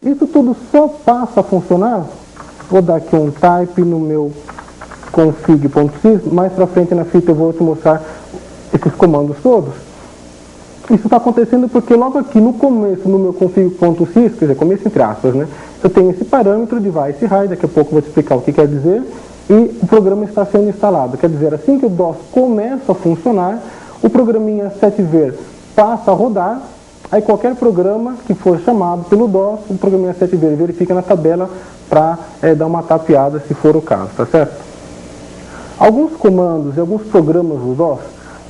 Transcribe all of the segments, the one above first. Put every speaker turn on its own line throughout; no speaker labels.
Isso tudo só passa a funcionar. Vou dar aqui um type no meu config.sys. Mais para frente na fita eu vou te mostrar esses comandos todos. Isso está acontecendo porque logo aqui no começo, no meu config.sys, quer dizer, começo entre aspas, né? Eu tenho esse parâmetro device high, daqui a pouco eu vou te explicar o que quer dizer, e o programa está sendo instalado. Quer dizer, assim que o DOS começa a funcionar, o programinha setver passa a rodar, aí qualquer programa que for chamado pelo DOS, o programinha setver verifica na tabela para dar uma tapeada se for o caso, tá certo? Alguns comandos e alguns programas do DOS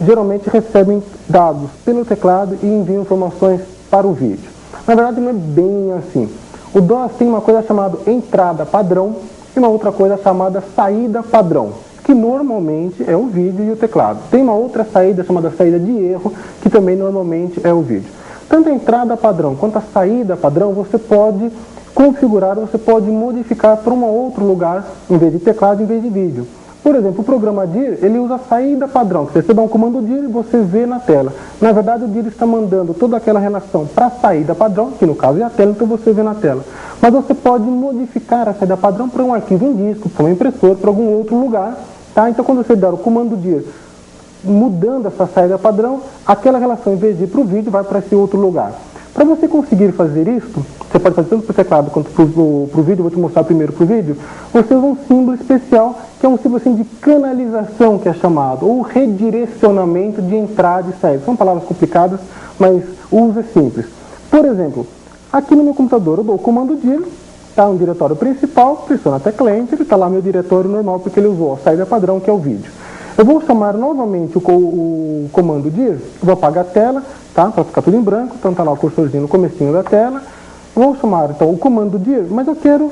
geralmente recebem dados pelo teclado e enviam informações para o vídeo. Na verdade não é bem assim. O DOS tem uma coisa chamada entrada padrão e uma outra coisa chamada saída padrão, que normalmente é o vídeo e o teclado. Tem uma outra saída chamada saída de erro, que também normalmente é o vídeo. Tanto a entrada padrão quanto a saída padrão você pode configurar, você pode modificar para um outro lugar, em vez de teclado, em vez de vídeo. Por exemplo, o programa dir, ele usa a saída padrão, que você dá um comando dir e você vê na tela. Na verdade, o dir está mandando toda aquela relação para a saída padrão, que no caso é a tela, então você vê na tela. Mas você pode modificar a saída padrão para um arquivo em disco, para uma impressora, para algum outro lugar. Tá? Então, quando você der o comando dir, mudando essa saída padrão, aquela relação, em vez de ir para o vídeo, vai para esse outro lugar. Para você conseguir fazer isso, você pode fazer tanto para o teclado quanto para o vídeo, eu vou te mostrar primeiro para o vídeo, você usa um símbolo especial, que é um símbolo assim, de canalização, que é chamado, ou redirecionamento de entrada e saída. São palavras complicadas, mas o uso é simples. Por exemplo, aqui no meu computador eu dou o comando dir, está um diretório principal, pressiono a tecla Enter, está lá meu diretório normal, porque ele usou a saída padrão, que é o vídeo. Eu vou chamar novamente o comando dir, vou apagar a tela, tá? Para ficar tudo em branco, então está lá o cursorzinho no comecinho da tela. Vou chamar então o comando dir, mas eu quero,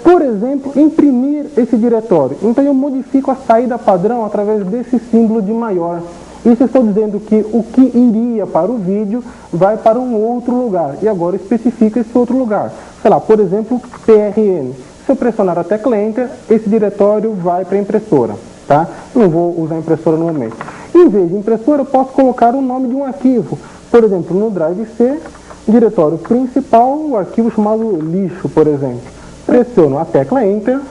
por exemplo, imprimir esse diretório. Então eu modifico a saída padrão através desse símbolo de maior. Isso eu estou dizendo que o que iria para o vídeo vai para um outro lugar. E agora especifica esse outro lugar. Sei lá, por exemplo, PRN. Se eu pressionar a tecla Enter, esse diretório vai para a impressora. Tá? Não vou usar a impressora no momento. Em vez de impressora, eu posso colocar o nome de um arquivo. Por exemplo, no Drive C, diretório principal, o arquivo chamado lixo, por exemplo. Pressiono a tecla Enter.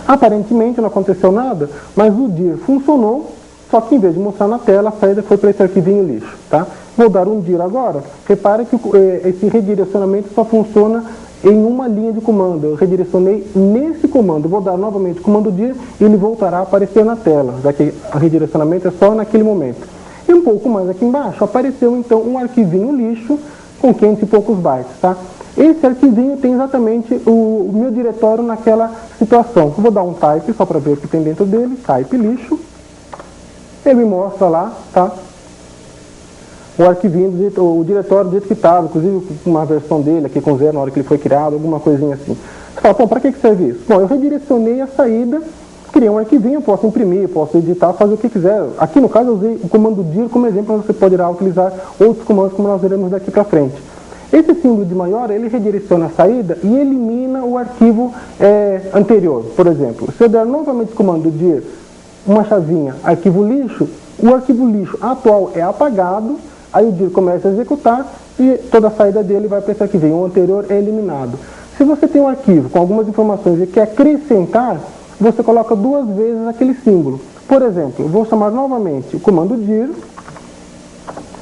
Aparentemente não aconteceu nada, mas o dir funcionou, só que em vez de mostrar na tela, a saída foi para esse arquivinho lixo. Tá? Vou dar um dir agora. Repare que esse redirecionamento só funciona em uma linha de comando. Eu redirecionei nesse comando. Vou dar novamente o comando dir e ele voltará a aparecer na tela, já que o redirecionamento é só naquele momento. E um pouco mais aqui embaixo apareceu então um arquivinho lixo com 500 e poucos bytes. Tá? Esse arquivinho tem exatamente o meu diretório naquela situação. Eu vou dar um type só para ver o que tem dentro dele. Type lixo. Ele me mostra lá, tá? O arquivinho, o diretório do jeito que estava, inclusive com uma versão dele aqui com 0 na hora que ele foi criado, alguma coisinha assim. Você fala, bom, para que serve isso? Bom, eu redirecionei a saída, criei um arquivinho, eu posso imprimir, posso editar, fazer o que quiser. Aqui no caso eu usei o comando dir como exemplo, mas você poderá utilizar outros comandos como nós veremos daqui para frente. Esse símbolo de maior, ele redireciona a saída e elimina o arquivo anterior. Por exemplo, se eu der novamente o comando dir, uma chavinha, arquivo lixo, o arquivo lixo atual é apagado, aí o dir começa a executar e toda a saída dele vai para esse arquivinho. O anterior é eliminado. Se você tem um arquivo com algumas informações e quer acrescentar, você coloca 2 vezes aquele símbolo. Por exemplo, eu vou chamar novamente o comando dir,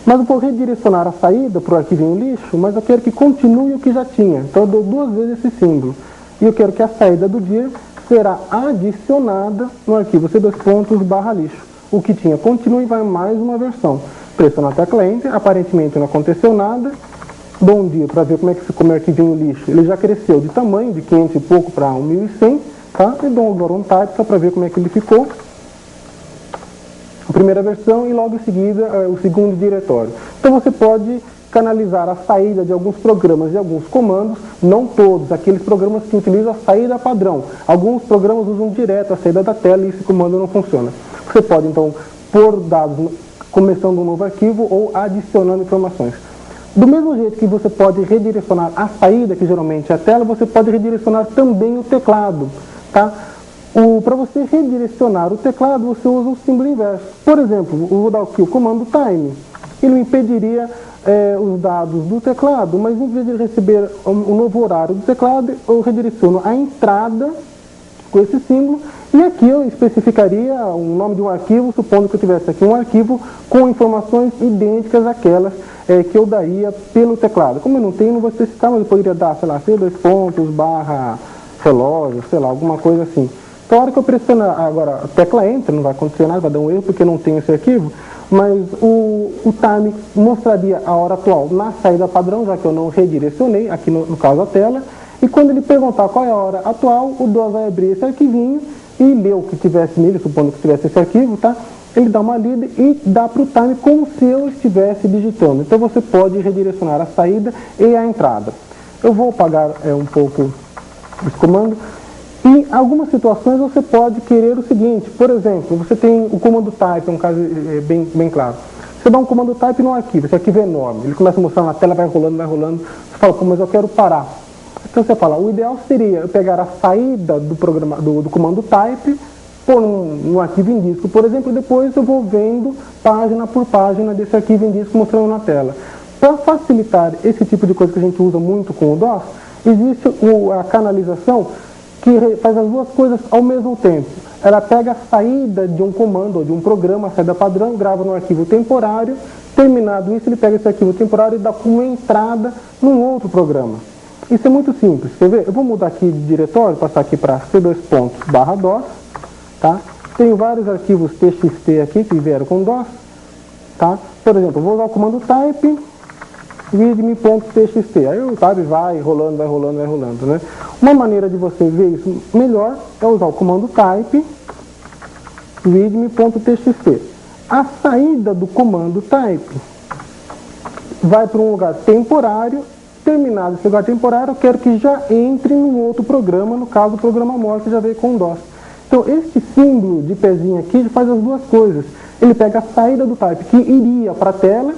mas eu vou redirecionar a saída para o arquivinho lixo, mas eu quero que continue o que já tinha. Então eu dou 2 vezes esse símbolo. E eu quero que a saída do dir será adicionada no arquivo c2.lixo. O que tinha continua e vai mais uma versão. Pressiono a tecla Enter, aparentemente não aconteceu nada. Dou um dir para ver como é que ficou meu arquivinho lixo. Ele já cresceu de tamanho, de 500 e pouco para 1100, tá? E dou agora um type só para ver como é que ele ficou. A primeira versão e logo em seguida o segundo diretório. Então você pode canalizar a saída de alguns programas e alguns comandos, não todos, aqueles programas que utilizam a saída padrão. Alguns programas usam direto a saída da tela e esse comando não funciona. Você pode então pôr dados começando um novo arquivo ou adicionando informações. Do mesmo jeito que você pode redirecionar a saída, que geralmente é a tela, você pode redirecionar também o teclado. Tá? Para você redirecionar o teclado, você usa o símbolo inverso. Por exemplo, eu vou dar aqui o comando time. Ele me pediria os dados do teclado, mas em vez de receber o novo horário do teclado, eu redireciono a entrada com esse símbolo, e aqui eu especificaria o nome de um arquivo, supondo que eu tivesse aqui um arquivo com informações idênticas àquelas que eu daria pelo teclado. Como eu não tenho, não vou especificar, mas eu poderia dar, sei lá, C2 pontos, barra relógio, sei lá, alguma coisa assim. Então, a hora que eu pressionar agora a tecla Enter, não vai acontecer nada, vai dar um erro porque eu não tenho esse arquivo, mas o time mostraria a hora atual na saída padrão, já que eu não redirecionei, aqui no caso a tela, e quando ele perguntar qual é a hora atual, o DOS vai abrir esse arquivinho e ler o que tivesse nele, supondo que tivesse esse arquivo, tá? Ele dá uma lida e dá para o time como se eu estivesse digitando. Então você pode redirecionar a saída e a entrada. Eu vou apagar um pouco esse comando. Em algumas situações você pode querer o seguinte, por exemplo, você tem o comando type, é um caso bem claro. Você dá um comando type no arquivo, esse arquivo é enorme, ele começa a mostrar na tela, vai rolando, você fala, pô, mas eu quero parar. Então você fala, o ideal seria eu pegar a saída do comando type, pôr no arquivo em disco, por exemplo, e depois eu vou vendo página por página desse arquivo em disco mostrando na tela. Para facilitar esse tipo de coisa que a gente usa muito com o DOS, existe a canalização que faz as duas coisas ao mesmo tempo. Ela pega a saída de um comando ou de um programa, a saída padrão, grava no arquivo temporário, terminado isso, ele pega esse arquivo temporário e dá como entrada num outro programa. Isso é muito simples, quer ver? Eu vou mudar aqui de diretório, passar aqui para C2 pontos barra DOS, tá? Tenho vários arquivos TXT aqui que vieram com DOS, tá? Por exemplo, eu vou usar o comando type readme.txt, aí o tab vai rolando, né? Uma maneira de você ver isso melhor é usar o comando type readme.txt. A saída do comando type vai para um lugar temporário. Terminado esse lugar temporário, eu quero que já entre num outro programa, no caso o programa mor que já veio com o DOS. Então este símbolo de pezinho aqui faz as duas coisas. Ele pega a saída do type que iria para a tela,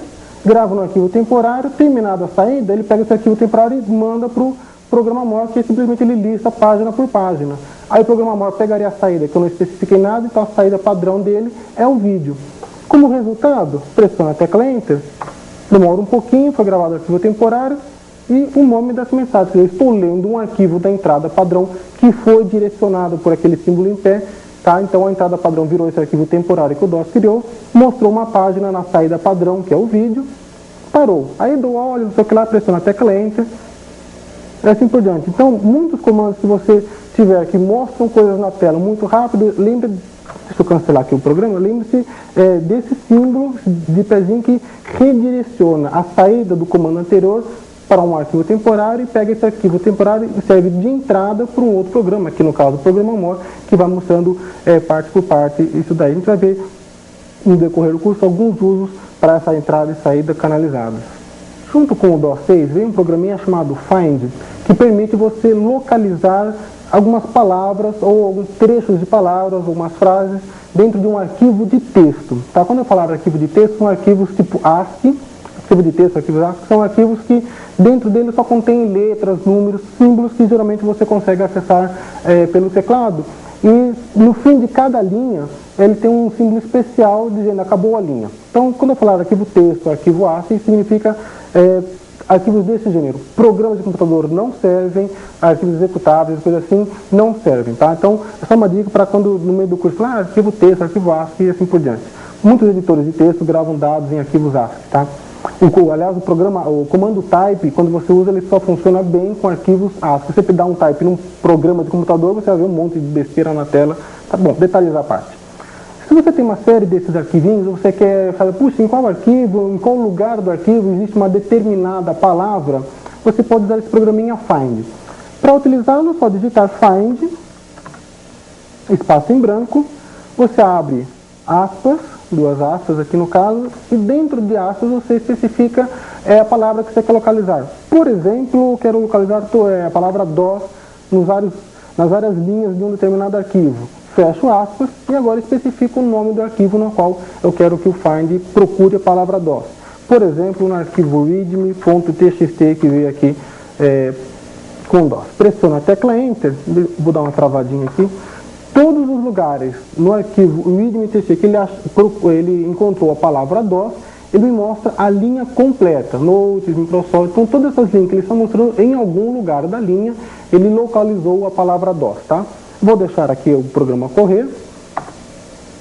grava no arquivo temporário, terminada a saída, ele pega esse arquivo temporário e manda para o programa mor, que simplesmente ele lista página por página. Aí o programa mor pegaria a saída, que eu não especifiquei nada, então a saída padrão dele é o vídeo. Como resultado, pressiona a tecla Enter, demora um pouquinho, foi gravado o arquivo temporário, e o nome dessa mensagem, eu estou lendo um arquivo da entrada padrão que foi direcionado por aquele símbolo em pé, tá? Então a entrada padrão virou esse arquivo temporário que o DOS criou, mostrou uma página na saída padrão, que é o vídeo, parou. Aí dou olho, não sei o que lá, pressiona a tecla Enter, e assim por diante. Então, muitos comandos que você tiver que mostram coisas na tela muito rápido, deixa eu cancelar aqui o programa, lembre-se desse símbolo de pezinho que redireciona a saída do comando anterior para um arquivo temporário e pega esse arquivo temporário e serve de entrada para um outro programa, aqui no caso o programa mor, que vai mostrando parte por parte isso daí. A gente vai ver no decorrer do curso alguns usos para essa entrada e saída canalizadas. Junto com o DOS 6 vem um programinha chamado Find, que permite você localizar algumas palavras ou alguns trechos de palavras, algumas frases dentro de um arquivo de texto. Tá? Quando eu falar arquivo de texto, são arquivos tipo ASCII, arquivo de texto, arquivos ASCII, são arquivos que dentro dele só contém letras, números, símbolos que geralmente você consegue acessar pelo teclado. E no fim de cada linha, ele tem um símbolo especial dizendo acabou a linha. Então, quando eu falar arquivo texto, arquivo ASCII, significa arquivos desse gênero. Programas de computador não servem, arquivos executáveis, coisas assim, não servem. Tá? Então, é só uma dica para quando no meio do curso falar arquivo texto, arquivo ASCII e assim por diante. Muitos editores de texto gravam dados em arquivos ASCII. Tá? Aliás, o comando type, quando você usa, ele só funciona bem com arquivos ASCII. Se você dá um type num programa de computador, você vai ver um monte de besteira na tela. Tá bom, detalhes à parte. Se você tem uma série desses arquivinhos, você quer saber, puxa, em qual arquivo, em qual lugar do arquivo existe uma determinada palavra, você pode usar esse programinha Find. Para utilizá-lo, só digitar Find, espaço em branco, você abre aspas, duas aspas aqui no caso, e dentro de aspas você especifica a palavra que você quer localizar. Por exemplo, eu quero localizar a palavra DOS nas várias linhas de um determinado arquivo. Fecho aspas e agora especifico o nome do arquivo no qual eu quero que o Find procure a palavra DOS. Por exemplo, no arquivo readme.txt que veio aqui com DOS. Pressiono a tecla Enter, vou dar uma travadinha aqui. Todos os lugares no arquivo readme.txt que ele encontrou a palavra DOS, ele me mostra a linha completa, Notes, Microsoft, então todas essas linhas que ele está mostrando em algum lugar da linha, ele localizou a palavra DOS, tá? Vou deixar aqui o programa correr.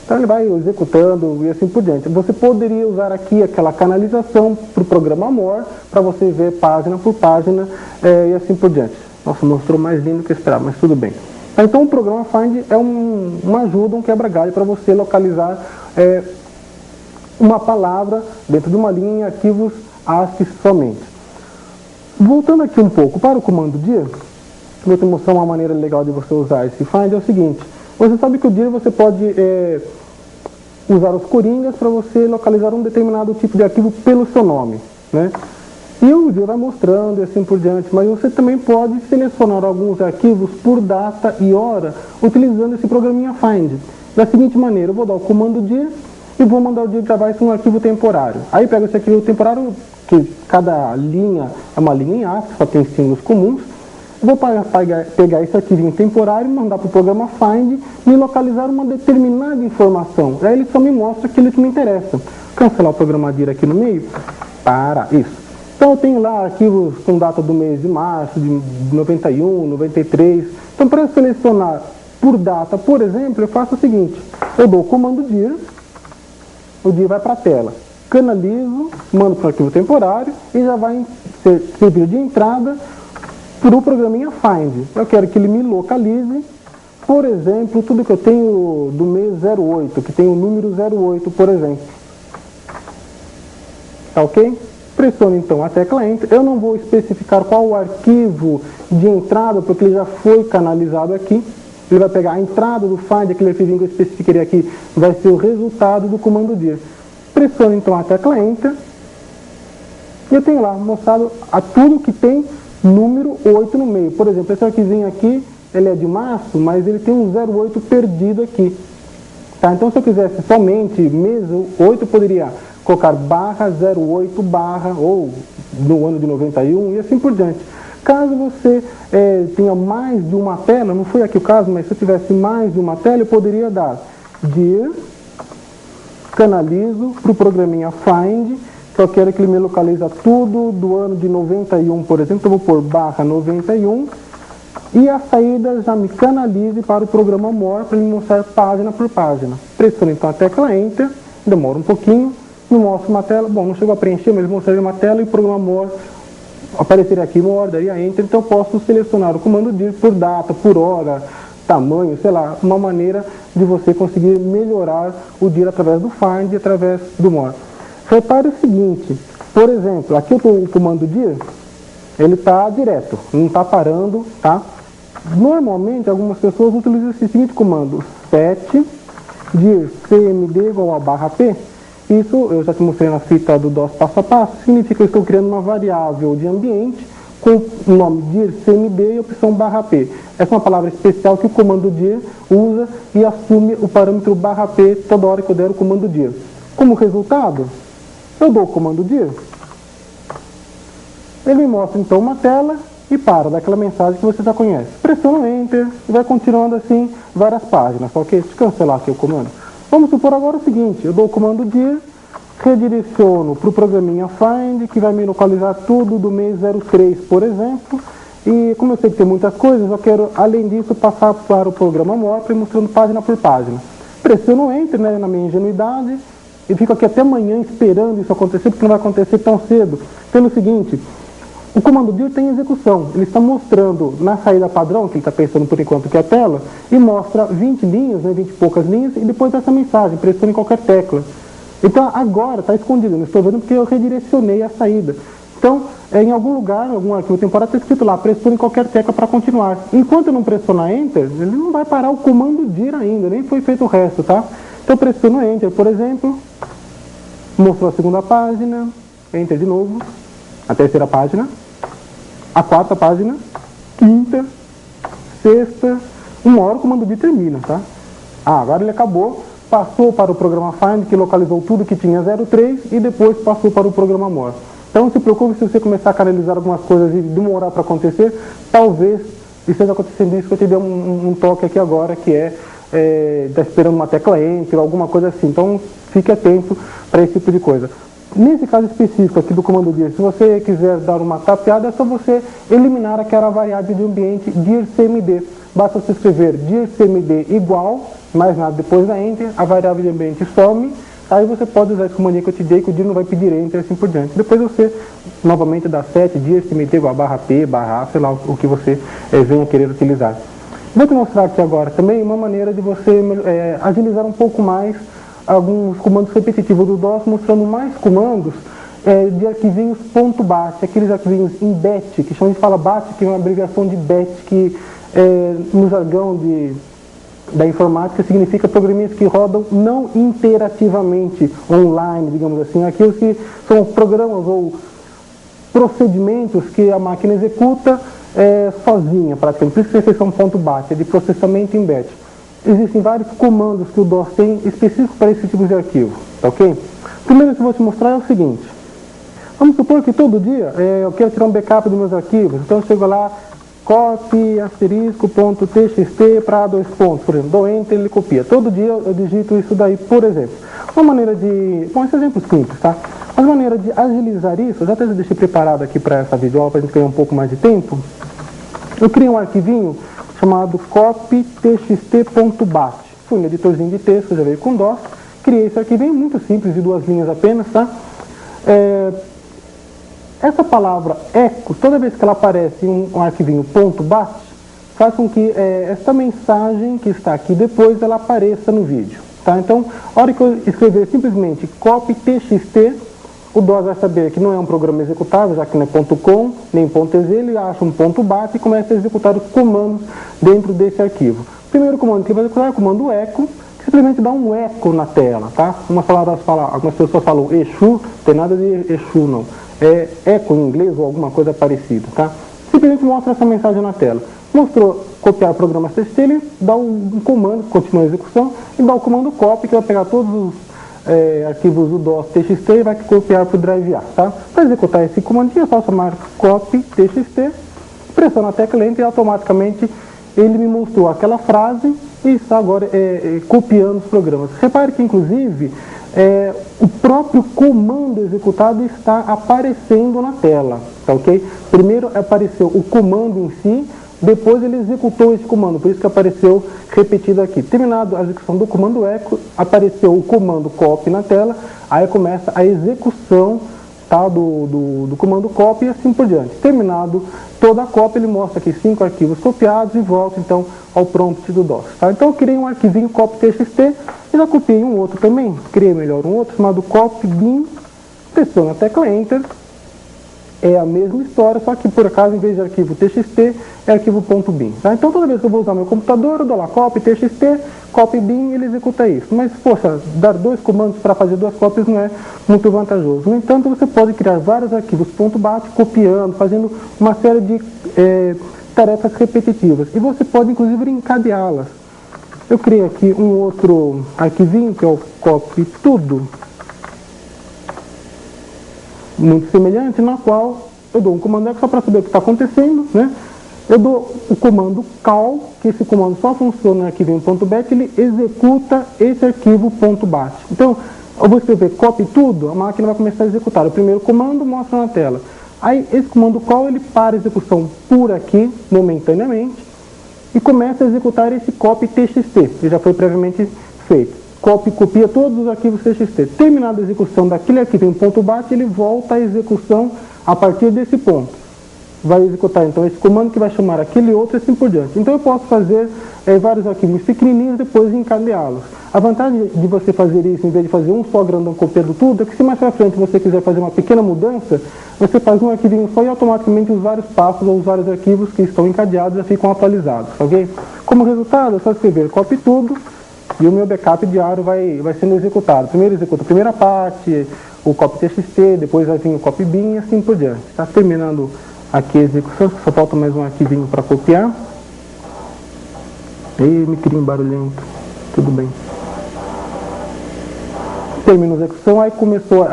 Então ele vai executando e assim por diante. Você poderia usar aqui aquela canalização para o programa More, para você ver página por página e assim por diante. Nossa, mostrou mais lindo do que eu esperava, mas tudo bem. Então o programa Find é uma ajuda, um quebra-galho para você localizar uma palavra dentro de uma linha em arquivos ASCII somente. Voltando aqui um pouco para o comando dir, vou te mostrar uma maneira legal de você usar esse Find, é o seguinte. Você sabe que o dir você pode usar os coringas para você localizar um determinado tipo de arquivo pelo seu nome, né? E o dir vai mostrando e assim por diante, mas você também pode selecionar alguns arquivos por data e hora utilizando esse programinha Find. Da seguinte maneira, eu vou dar o comando dir e vou mandar o dir gravar isso em um arquivo temporário. Aí pega esse arquivo temporário, que cada linha é uma linha em ASCII, só tem símbolos comuns. Vou pegar esse arquivinho temporário, mandar para o programa Find, me localizar uma determinada informação. Aí ele só me mostra aquilo que me interessa. Cancelar o programa dir aqui no meio. Para, isso. Então eu tenho lá arquivos com data do mês de março, de 91, 93. Então para selecionar por data, por exemplo, eu faço o seguinte. Eu dou o comando dir, o dir vai para a tela. Canalizo, mando para o arquivo temporário e já vai servir de entrada para o programinha Find. Eu quero que ele me localize, por exemplo, tudo que eu tenho do mês 08, que tem o número 08, por exemplo. Tá ok? Pressiono então a tecla Enter. Eu não vou especificar qual o arquivo de entrada, porque ele já foi canalizado aqui. Ele vai pegar a entrada do Find, aquele arquivinho que eu especifiquei aqui, vai ser o resultado do comando dir. Pressiono então a tecla Enter. E eu tenho lá mostrado a tudo que tem número 8 no meio. Por exemplo, esse arquivinho aqui, ele é de março, mas ele tem um 08 perdido aqui. Tá? Então, se eu quisesse somente mês 8, eu poderia colocar barra 08 barra, ou no ano de 91, e assim por diante. Caso você tenha mais de uma tela, não foi aqui o caso, mas se eu tivesse mais de uma tela, eu poderia dar dir, canalizo para o programinha Find, que eu quero que ele me localiza tudo do ano de 91, por exemplo, eu vou pôr barra 91, e a saída já me canalize para o programa More, para ele mostrar página por página. Pressiono então a tecla Enter, demora um pouquinho, me mostra uma tela, bom, não chegou a preencher, mas mostraria uma tela e o programa More apareceria aqui, More, daria Enter, então eu posso selecionar o comando dir por data, por hora, tamanho, sei lá, uma maneira de você conseguir melhorar o dir através do Find e através do More. Repare o seguinte, por exemplo, aqui o comando dir, ele está direto, não está parando, tá? Normalmente, algumas pessoas utilizam esse seguinte comando, set dir cmd igual a barra p. Isso, eu já te mostrei na fita do DOS passo a passo, significa que eu estou criando uma variável de ambiente com o nome dir cmd e a opção barra p. Essa é uma palavra especial que o comando dir usa e assume o parâmetro barra p toda hora que eu der o comando dir. Como resultado, eu dou o comando dir, ele me mostra então uma tela e para daquela mensagem que você já conhece. Pressiono Enter e vai continuando assim várias páginas, ok? Deixa eu cancelar aqui o comando. Vamos supor agora o seguinte, eu dou o comando dir, redireciono para o programinha Find, que vai me localizar tudo do mês 03, por exemplo, e como eu sei que tem muitas coisas, eu quero, além disso, passar para o programa More, mostrando página por página. Pressiono Enter, né, na minha ingenuidade, e fico aqui até amanhã esperando isso acontecer, porque não vai acontecer tão cedo. Pelo seguinte, o comando dir tem execução, ele está mostrando na saída padrão, que ele está pensando por enquanto que é a tela, e mostra 20 linhas, né, 20 e poucas linhas, e depois essa mensagem, pressione em qualquer tecla. Então agora está escondido, não estou vendo porque eu redirecionei a saída. Então, em algum lugar, em algum arquivo temporário, está escrito lá, pressione em qualquer tecla para continuar. Enquanto eu não pressionar Enter, ele não vai parar o comando dir ainda, nem foi feito o resto, tá? Então eu pressiono Enter, por exemplo, mostrou a segunda página, Enter de novo, a terceira página, a quarta página, quinta, sexta, uma hora o comando dir termina, tá? Agora ele acabou, passou para o programa Find, que localizou tudo que tinha 03, e depois passou para o programa More. Então não se preocupe se você começar a canalizar algumas coisas e demorar para acontecer, talvez esteja acontecendo isso que eu te dei um toque aqui agora, que está esperando uma tecla Enter, alguma coisa assim. Então fique atento para esse tipo de coisa. Nesse caso específico aqui do comando dir, se você quiser dar uma tapeada, é só você eliminar aquela variável de ambiente dircmd. Basta você escrever dircmd igual, mais nada depois da enter, a variável de ambiente some, aí você pode usar esse comandinho que eu te dei, que o dir não vai pedir enter e assim por diante. Depois você, novamente, dá set, dircmd igual barra p, barra a, sei lá o que você venha querer utilizar. Vou te mostrar aqui agora também uma maneira de você agilizar um pouco mais alguns comandos repetitivos do DOS, mostrando mais comandos de arquivinhos .bat, aqueles arquivinhos em bat, que a gente fala bat, que é uma abreviação de bat, que no jargão da informática significa programinhas que rodam não interativamente online, digamos assim, aqueles que são programas ou procedimentos que a máquina executa sozinha, praticamente. Por isso que vocês são .bat, é de processamento em batch. Existem vários comandos que o DOS tem específicos para esse tipo de arquivo, tá ok? Primeiro que eu vou te mostrar é o seguinte. Vamos supor que todo dia eu quero tirar um backup dos meus arquivos, então eu chego lá, copy *.txt para 2 pontos, por exemplo, dou enter, ele copia. Todo dia eu digito isso daí, por exemplo. Uma maneira de... Bom, esse exemplo simples, tá? Mas uma maneira de agilizar isso, eu já até deixei preparado aqui para essa videoaula, para a gente ganhar um pouco mais de tempo. Eu criei um arquivinho chamado copy.txt.bat. Fui no editorzinho de texto, já veio com DOS. Criei esse arquivinho muito simples, de 2 linhas apenas, tá? Essa palavra echo, toda vez que ela aparece em um arquivinho .bat, faz com que esta mensagem que está aqui depois, ela apareça no vídeo, tá? Então, a hora que eu escrever simplesmente copy.txt, o DOS vai saber que não é um programa executável, já que não é .com, nem .ez, ele acha um .bat e começa a executar os comandos dentro desse arquivo. O primeiro comando que vai executar é o comando echo, que simplesmente dá um eco na tela, tá? Algumas pessoas falam Exu, não tem nada de Exu não. É eco em inglês ou alguma coisa parecida, tá? Simplesmente mostra essa mensagem na tela. Mostrou copiar programas TXT, ele dá um comando, continua a execução, e dá o comando copy, que vai pegar todos os arquivos do DOS TXT e vai copiar para o drive A, tá? Para executar esse comandinho, é só chamar copy TXT, pressiono a tecla enter e automaticamente ele me mostrou aquela frase e está agora copiando os programas. Repare que, inclusive, o próprio comando executado está aparecendo na tela, tá ok? Primeiro apareceu o comando em si, depois ele executou esse comando, por isso que apareceu repetido aqui. Terminado a execução do comando echo, apareceu o comando copy na tela, aí começa a execução, tá, do comando copy e assim por diante. Terminado toda a cópia, ele mostra aqui 5 arquivos copiados e volta então ao prompt do DOS. Tá? Então eu criei um arquivinho copy.txt e já copiei um outro também, criei melhor um outro chamado copy.bin, pressiono a tecla enter. É a mesma história, só que por acaso, em vez de arquivo TXT, é arquivo .bin. Tá? Então, toda vez que eu vou usar meu computador, eu dou lá copy TXT, copy bin, ele executa isso. Mas, poxa, dar 2 comandos para fazer 2 cópias não é muito vantajoso. No entanto, você pode criar vários arquivos .bat, copiando, fazendo uma série de tarefas repetitivas. E você pode, inclusive, encadeá-las. Eu criei aqui um outro arquivinho, que é o copy tudo, muito semelhante, na qual eu dou um comando echo só para saber o que está acontecendo, né? Eu dou o comando call, que esse comando só funciona no arquivo .bat, ele executa esse arquivo .bat. Então, eu vou escrever copy tudo, a máquina vai começar a executar. O primeiro comando mostra na tela. Aí, esse comando call, ele para a execução por aqui, momentaneamente, e começa a executar esse copy txt, que já foi previamente feito. Copia todos os arquivos TXT. Terminada a execução daquele arquivo em .bat, ele volta à execução a partir desse ponto. Vai executar então esse comando que vai chamar aquele outro e assim por diante. Então eu posso fazer vários arquivos pequenininhos e depois encadeá-los. A vantagem de você fazer isso, em vez de fazer um só grandão copiando tudo, é que se mais pra frente você quiser fazer uma pequena mudança, você faz um arquivinho só e automaticamente os vários passos ou os vários arquivos que estão encadeados já ficam atualizados, ok? Como resultado, é só escrever copy tudo, e o meu backup diário vai sendo executado. Primeiro executa a primeira parte, o copy.txt, depois vai vir o copy.bin e assim por diante. Está terminando aqui a execução, só falta mais um arquivinho para copiar. E me cria um barulhento. Tudo bem. Terminou a execução, aí começou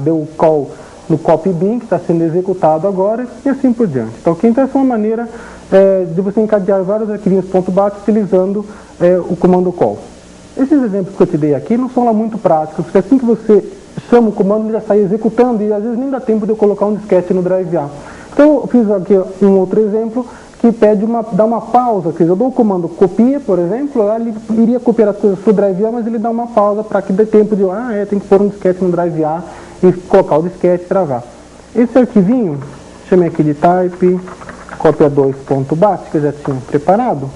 deu o call no copy.bin, que está sendo executado agora, e assim por diante. Então, essa é uma maneira de você encadear vários arquivinhos .bat utilizando o comando call. Esses exemplos que eu te dei aqui não são lá muito práticos, porque assim que você chamo o comando, ele já sai executando e às vezes nem dá tempo de eu colocar um disquete no Drive A. Então eu fiz aqui um outro exemplo que pede dá uma pausa, quer dizer, eu dou o comando copia, por exemplo, ele iria copiar as coisas para o Drive A, mas ele dá uma pausa para que dê tempo de, tem que pôr um disquete no Drive A e colocar o disquete e travar. Esse arquivinho, chamei aqui de type, cópia 2.bat, que eu já tinha preparado,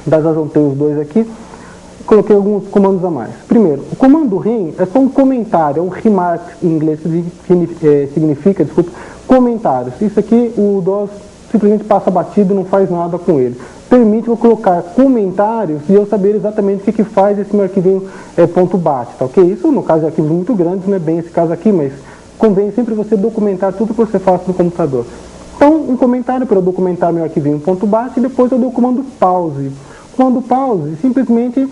já juntei os dois aqui, coloquei alguns comandos a mais. Primeiro, o comando rem é só um comentário, é um remark em inglês, que significa, comentários. Isso aqui o DOS simplesmente passa batido e não faz nada com ele. Permite eu colocar comentários e eu saber exatamente o que faz esse meu arquivinho .bat, tá ok? Isso no caso de arquivos muito grandes, não é bem esse caso aqui, mas convém sempre você documentar tudo que você faz no computador. Então, um comentário para eu documentar meu arquivinho .bat e depois eu dou o comando pause. O comando pause simplesmente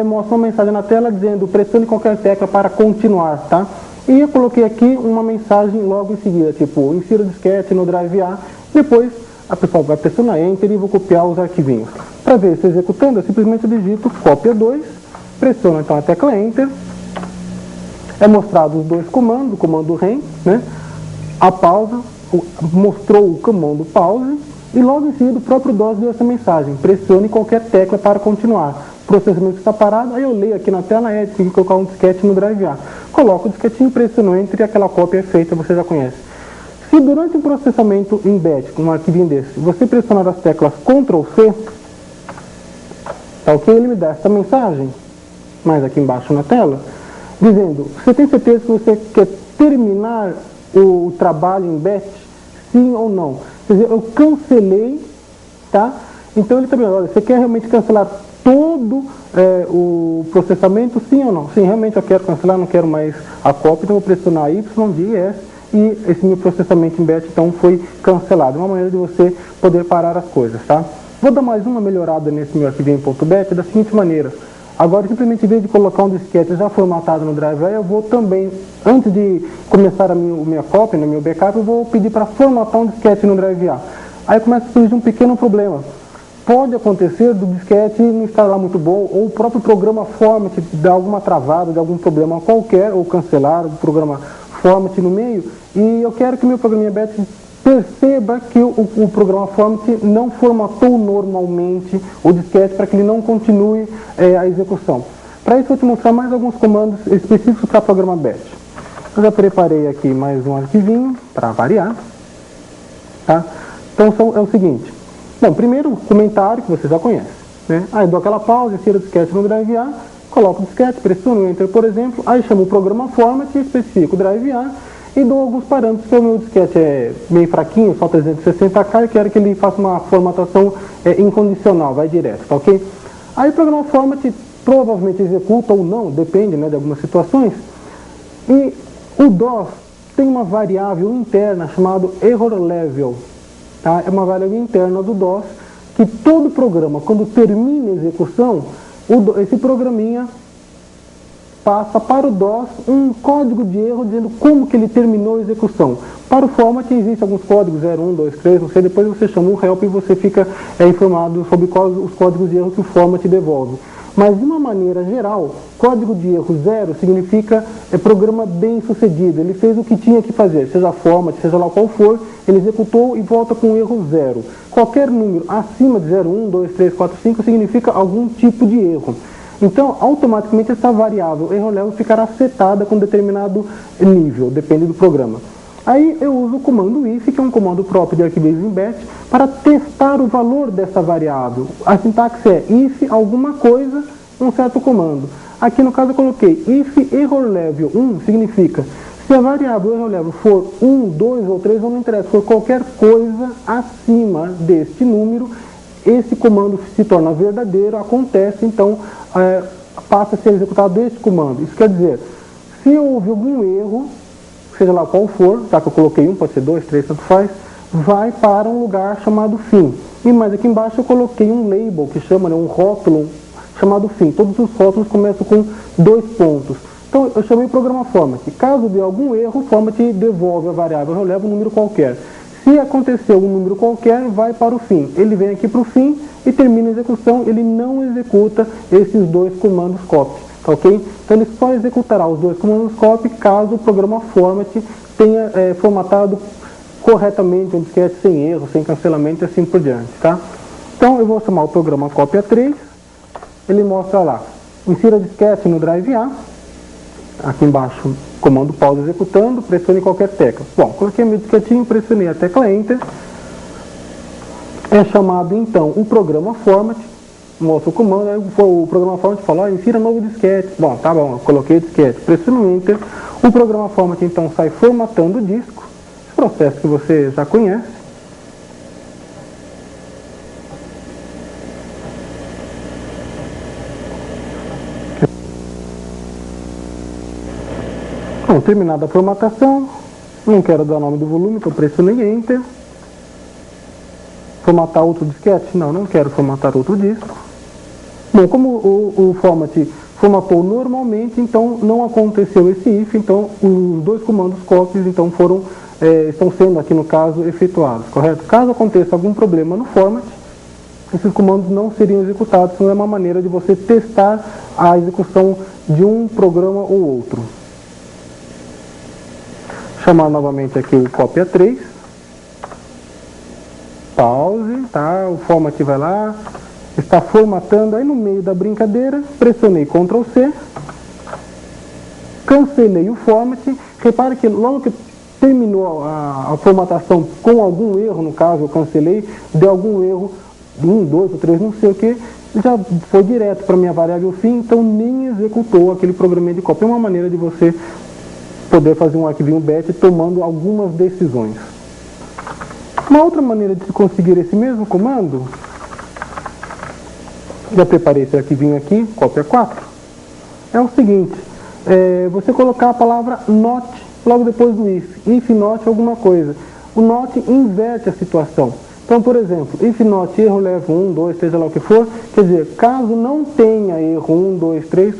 mostra uma mensagem na tela dizendo pressione qualquer tecla para continuar, tá? E eu coloquei aqui uma mensagem logo em seguida, tipo, insira o disquete no Drive A, depois a pessoa vai pressionar Enter e vou copiar os arquivinhos. Para ver se executando, eu simplesmente digito cópia 2, pressiono então a tecla Enter, é mostrado os dois comandos, o comando rem, né? A pausa, mostrou o comando pause, e logo em seguida o próprio DOS deu essa mensagem, pressione qualquer tecla para continuar. O processamento está parado, aí eu leio aqui na tela, tem que colocar um disquete no Drive A. Coloco o disquetinho, pressiono Enter e aquela cópia é feita, você já conhece. Se durante o processamento em batch, com um arquivinho desse, você pressionar as teclas Ctrl C, tá ok? Ele me dá essa mensagem, mais aqui embaixo na tela, dizendo, você tem certeza que você quer terminar o trabalho em batch? Sim ou não? Quer dizer, eu cancelei, tá? Então ele também, olha, você quer realmente cancelar todo o processamento, sim ou não? Sim, realmente eu quero cancelar, não quero mais a cópia, então eu vou pressionar Y, D, S, e esse meu processamento em batch então foi cancelado. Uma maneira de você poder parar as coisas, tá? Vou dar mais uma melhorada nesse meu arquivinho .bat da seguinte maneira. Agora, simplesmente em vez de colocar um disquete já formatado no Drive A, eu vou também, antes de começar a minha cópia, no meu backup, eu vou pedir para formatar um disquete no Drive A. Aí começa a surgir um pequeno problema. Pode acontecer do disquete não estar lá muito bom, ou o próprio programa format dar alguma travada, de algum problema qualquer, ou cancelar o programa format no meio, e eu quero que meu programinha batch perceba que o programa format não formatou normalmente o disquete para que ele não continue a execução. Para isso eu vou te mostrar mais alguns comandos específicos para programa batch. Eu já preparei aqui mais um arquivinho para variar, tá? Então é o seguinte. Bom, primeiro o comentário que você já conhece, né? Aí dou aquela pausa, insiro o disquete no Drive A, coloco o disquete, pressiono o Enter, por exemplo, aí chamo o programa format e especifico o Drive A e dou alguns parâmetros, que o meu disquete é meio fraquinho, só 360K, e quero que ele faça uma formatação incondicional, vai direto, tá ok? Aí o programa format provavelmente executa ou não, depende, né, de algumas situações, e o DOS tem uma variável interna chamada error level, tá? É uma variável interna do DOS, que todo programa, quando termina a execução, esse programinha passa para o DOS um código de erro dizendo como que ele terminou a execução. Para o format existem alguns códigos, 0, 1, 2, 3, não sei, depois você chama o help e você fica informado sobre os códigos de erro que o format devolve. Mas de uma maneira geral, código de erro 0 significa programa bem sucedido, ele fez o que tinha que fazer, seja format, seja lá qual for, ele executou e volta com erro 0. Qualquer número acima de 0, 1, 2, 3, 4, 5 significa algum tipo de erro. Então, automaticamente essa variável erro level ficará setada com determinado nível, depende do programa. Aí eu uso o comando if, que é um comando próprio de arquiveiros em batch, para testar o valor dessa variável. A sintaxe é if alguma coisa, um certo comando. Aqui no caso eu coloquei if error level 1, significa se a variável error level for 1, 2 ou 3, não interessa, for qualquer coisa acima deste número, esse comando se torna verdadeiro, acontece, então passa a ser executado este comando. Isso quer dizer, se houve algum erro, seja lá qual for, tá, que eu coloquei 1, pode ser 2, 3, tanto faz, vai para um lugar chamado fim. E mais aqui embaixo eu coloquei um label, que chama, né, um rótulo chamado fim. Todos os rótulos começam com 2 pontos. Então eu chamei o programa format. Caso dê algum erro, o format devolve a variável, eu levo um número qualquer. Se aconteceu um número qualquer, vai para o fim. Ele vem aqui para o fim e termina a execução, ele não executa esses 2 comandos copy. tá ok? Então ele só executará os dois comandos copy caso o programa format tenha formatado corretamente um disquete sem erro, sem cancelamento e assim por diante, tá? Então eu vou chamar o programa copy A3, ele mostra lá, insira disquete no drive A, aqui embaixo comando pause executando, pressione qualquer tecla. Bom, coloquei meu disquetinho, pressionei a tecla Enter, é chamado então o programa format, mostra o comando, aí o programa format fala, insira novo disquete. Bom, tá bom, eu coloquei o disquete, pressiono Enter, o programa format então sai formatando o disco, esse processo que você já conhece. Bom, terminada a formatação, não quero dar o nome do volume, então pressionei Enter. Formatar outro disquete? Não, não quero formatar outro disco. Bom, como o format formatou normalmente, então não aconteceu esse if, então os dois comandos copies então estão sendo aqui no caso efetuados, correto? Caso aconteça algum problema no format, esses comandos não seriam executados, então é uma maneira de você testar a execução de um programa ou outro. Chamar novamente aqui o copy A3, pause, tá? O format vai lá, está formatando, aí no meio da brincadeira, pressionei Ctrl C, cancelei o format, repare que logo que terminou a formatação com algum erro, no caso eu cancelei, deu algum erro, 1, 2 ou 3, não sei o que, já foi direto para a minha variável fim, então nem executou aquele programinha de cópia. É uma maneira de você poder fazer um arquivinho batch tomando algumas decisões. Uma outra maneira de conseguir esse mesmo comando, já preparei esse arquivinho aqui, cópia 4, é o seguinte, você colocar a palavra not logo depois do if not alguma coisa. O not inverte a situação. Então, por exemplo, if not erro leva 1, 2, seja lá o que for, quer dizer, caso não tenha erro 1, 2, 3,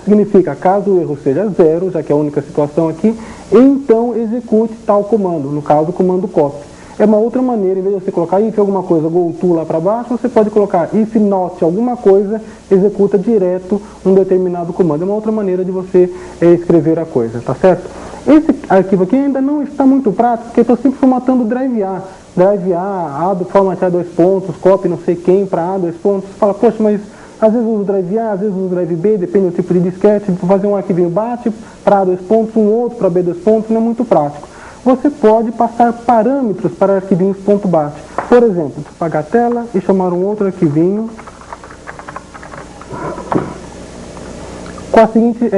significa caso o erro seja 0, já que é a única situação aqui, então execute tal comando, no caso o comando copy. É uma outra maneira, em vez de você colocar if alguma coisa, go to lá para baixo, você pode colocar if not alguma coisa, executa direto um determinado comando. É uma outra maneira de você escrever a coisa, tá certo? Esse arquivo aqui ainda não está muito prático, porque eu estou sempre formatando drive A. Drive A, formatear 2 pontos, copy não sei quem para A, 2 pontos. Você fala, poxa, mas às vezes uso drive A, às vezes uso drive B, depende do tipo de disquete, vou fazer um arquivinho bate para A 2 pontos, um outro para B 2 pontos, não é muito prático. Você pode passar parâmetros para arquivinhos .bat. Por exemplo, apagar a tela e chamar um outro arquivinho com a seguinte,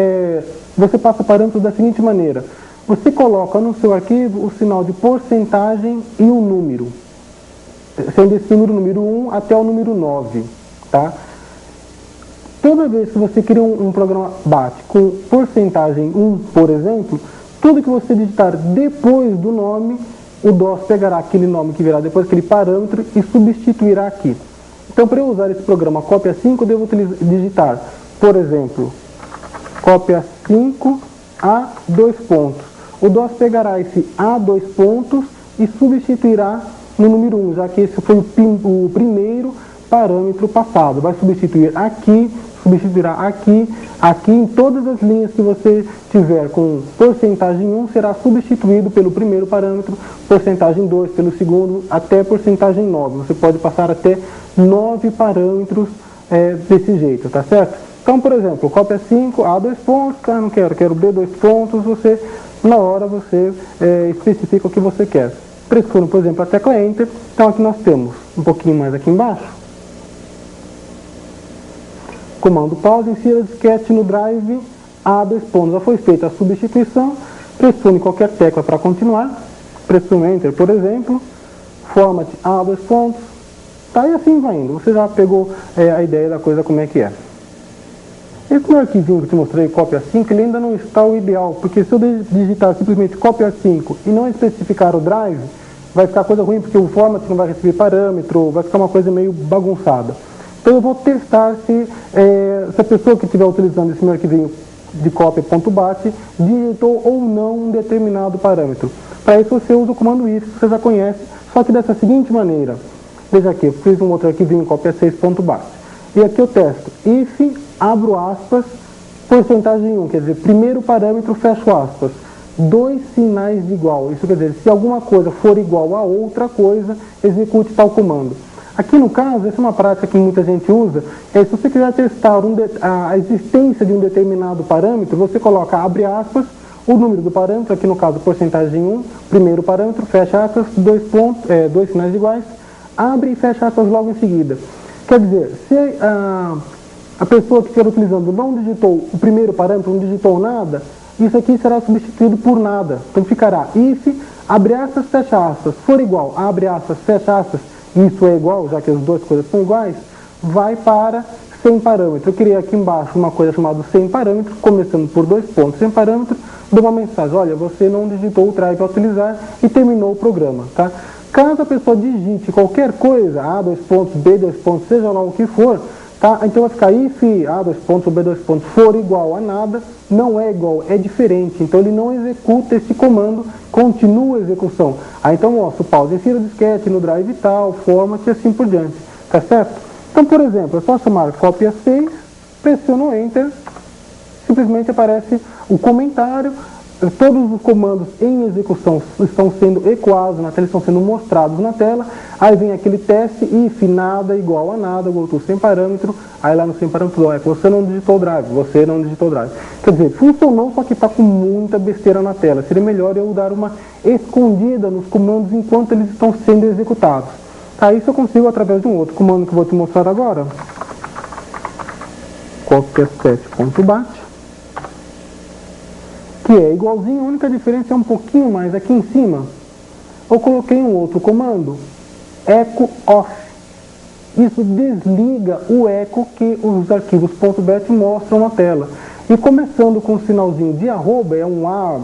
você passa parâmetros da seguinte maneira. Você coloca no seu arquivo o sinal de porcentagem e um número, sendo esse número 1 até o número 9, tá? Toda vez que você cria um programa BAT com porcentagem 1, por exemplo, tudo que você digitar depois do nome, o DOS pegará aquele nome que virá depois aquele parâmetro e substituirá aqui. Então, para eu usar esse programa cópia 5, eu devo digitar, por exemplo, cópia 5 A 2 pontos. O DOS pegará esse A 2 pontos e substituirá no número 1, já que esse foi o primeiro parâmetro passado. Vai substituir aqui, substituirá aqui, aqui em todas as linhas que você tiver com porcentagem 1 será substituído pelo primeiro parâmetro, porcentagem 2 pelo segundo, até porcentagem 9. Você pode passar até 9 parâmetros desse jeito, tá certo? Então, por exemplo, cópia 5, A 2 pontos, tá? Não quero B 2 pontos, na hora você especifica o que você quer. Pressione, por exemplo, a tecla Enter. Então aqui nós temos, um pouquinho mais aqui embaixo, comando pause, insira disquete no drive A 2 pontos. Já foi feita a substituição, pressione qualquer tecla para continuar, pressione Enter, por exemplo, format A 2 pontos, tá? E assim vai indo. Você já pegou a ideia da coisa como é que é. Esse meu arquivinho que eu te mostrei, cópia 5, ele ainda não está o ideal, porque se eu digitar simplesmente cópia 5 e não especificar o drive, vai ficar coisa ruim, porque o format não vai receber parâmetro, vai ficar uma coisa meio bagunçada. Então eu vou testar se a pessoa que estiver utilizando esse meu arquivinho de cópia.bat digitou ou não um determinado parâmetro. Para isso você usa o comando if, que você já conhece, só que dessa seguinte maneira. Veja aqui, eu fiz um outro arquivinho cópia 6.bat. E aqui eu testo if, abro aspas, porcentagem 1, quer dizer, primeiro parâmetro, fecho aspas, 2 sinais de igual. Isso quer dizer, se alguma coisa for igual a outra coisa, execute tal comando. Aqui no caso, essa é uma prática que muita gente usa, se você quiser testar a existência de um determinado parâmetro, você coloca, abre aspas, o número do parâmetro, aqui no caso, porcentagem 1, primeiro parâmetro, fecha aspas, 2 sinais iguais, abre e fecha aspas logo em seguida. Quer dizer, se a pessoa que estiver utilizando não digitou o primeiro parâmetro, não digitou nada, isso aqui será substituído por nada. Então ficará if, abre aspas, fecha aspas, for igual, abre aspas, fecha aspas, isso é igual, já que as duas coisas são iguais, vai para sem parâmetro. Eu criei aqui embaixo uma coisa chamada sem parâmetro, começando por 2 pontos sem parâmetro, dou uma mensagem, olha, você não digitou o drive a utilizar e terminou o programa, tá? Caso a pessoa digite qualquer coisa, A, 2 pontos, B, 2 pontos, seja lá o que for, tá? Então vai ficar if A, 2 pontos ou B, 2 pontos for igual a nada, não é igual, é diferente. Então ele não executa esse comando, continua a execução. Aí então mostra o pause, insira o disquete no drive tal, format e assim por diante, tá certo? Então, por exemplo, eu posso chamar copy as 6, pressiono Enter, simplesmente aparece o comentário, todos os comandos em execução estão sendo ecoados na tela, estão sendo mostrados na tela, aí vem aquele teste, if nada igual a nada, voltou sem parâmetro, aí lá no sem parâmetro, você não digitou o drive, você não digitou o drive. Quer dizer, funcionou, só que está com muita besteira na tela, seria melhor eu dar uma escondida nos comandos enquanto eles estão sendo executados. Tá, isso eu consigo através de um outro comando que eu vou te mostrar agora. Copy7.bat, que é igualzinho, a única diferença é um pouquinho mais aqui em cima. Eu coloquei um outro comando, echo off. Isso desliga o eco que os arquivos .bat mostram na tela. E começando com o sinalzinho de arroba, é um A,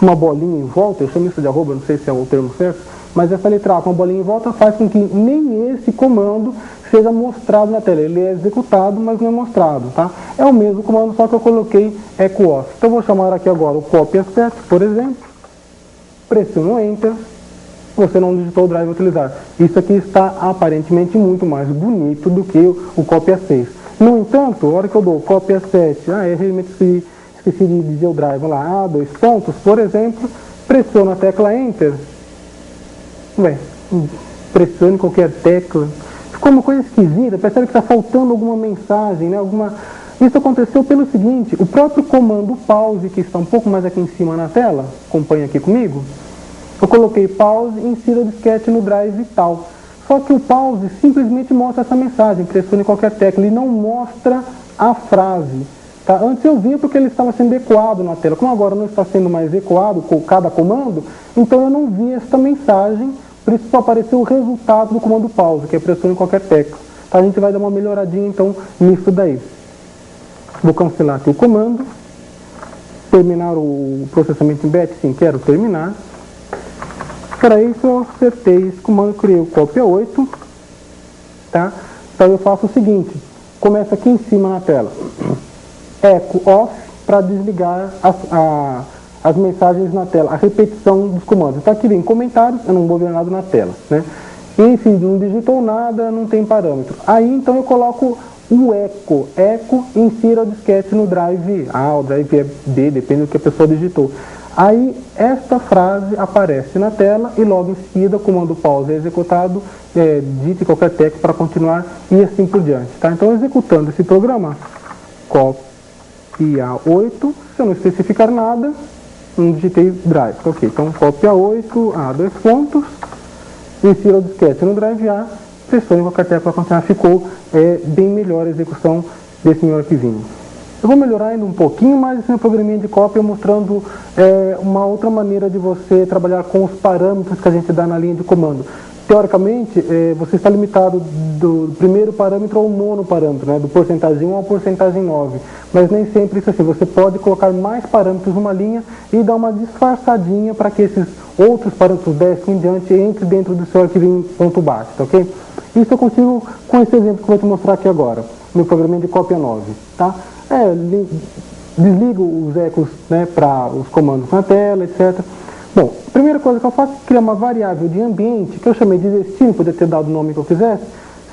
uma bolinha em volta, eu chamo isso de arroba, não sei se é o termo certo, mas essa letra A com uma bolinha em volta faz com que nem esse comando seja mostrado na tela. Ele é executado, mas não é mostrado, tá? É o mesmo comando, só que eu coloquei echo off. Então eu vou chamar aqui agora o copy as 7, por exemplo, pressiono Enter, você não digitou o drive a utilizar. Isso aqui está aparentemente muito mais bonito do que o copy as 6. No entanto, a hora que eu dou copy as 7, realmente esqueci de dizer o drive lá, 2 pontos, por exemplo, pressiono a tecla Enter, pressione qualquer tecla, ficou uma coisa esquisita, percebe que está faltando alguma mensagem, né? Isso aconteceu pelo seguinte, o próprio comando pause, que está um pouco mais aqui em cima na tela, acompanha aqui comigo, eu coloquei pause e insira o disquete no drive e tal. Só que o pause simplesmente mostra essa mensagem, pressione qualquer tecla, ele não mostra a frase. Tá? Antes eu via porque ele estava sendo ecoado na tela, como agora não está sendo mais ecoado com cada comando, então eu não vi esta mensagem, por isso só apareceu o resultado do comando pause, que é pressione qualquer tecla. Tá? A gente vai dar uma melhoradinha então nisso daí. Vou cancelar aqui o comando, terminar o processamento em batch, sim, quero terminar. Para isso eu acertei esse comando, criei o copy 8, tá? Então eu faço o seguinte, começa aqui em cima na tela, echo off para desligar as mensagens na tela, a repetição dos comandos. Então aqui vem comentários, eu não vou ver nada na tela, né? Enfim, não digitou nada, não tem parâmetro. Aí então eu coloco o echo insira o disquete no drive A, o drive é B, depende do que a pessoa digitou. Aí esta frase aparece na tela e logo em seguida o comando pause é executado, digite qualquer tecla para continuar e assim por diante. Tá? Então executando esse programa, copy A8, se eu não especificar nada, não digitei drive, ok. Então copy A8, A2 pontos, insira o disquete no drive A, pressione qualquer tecla para continuar, ficou bem melhor a execução desse meu arquivinho. Eu vou melhorar ainda um pouquinho mais esse meu programinha de cópia, mostrando uma outra maneira de você trabalhar com os parâmetros que a gente dá na linha de comando. Teoricamente, você está limitado do primeiro parâmetro ao nono parâmetro, né, do porcentagem 1 ao porcentagem 9. Mas nem sempre isso assim, você pode colocar mais parâmetros numa linha e dar uma disfarçadinha para que esses outros parâmetros 10 em diante entrem dentro do seu arquivinho .bat, tá ok? Isso eu consigo com esse exemplo que eu vou te mostrar aqui agora, no programinha de cópia 9, tá? Desligo os ecos, né, para os comandos na tela, etc. Bom, a primeira coisa que eu faço é criar uma variável de ambiente, que eu chamei de destino, poderia ter dado o nome que eu quisesse,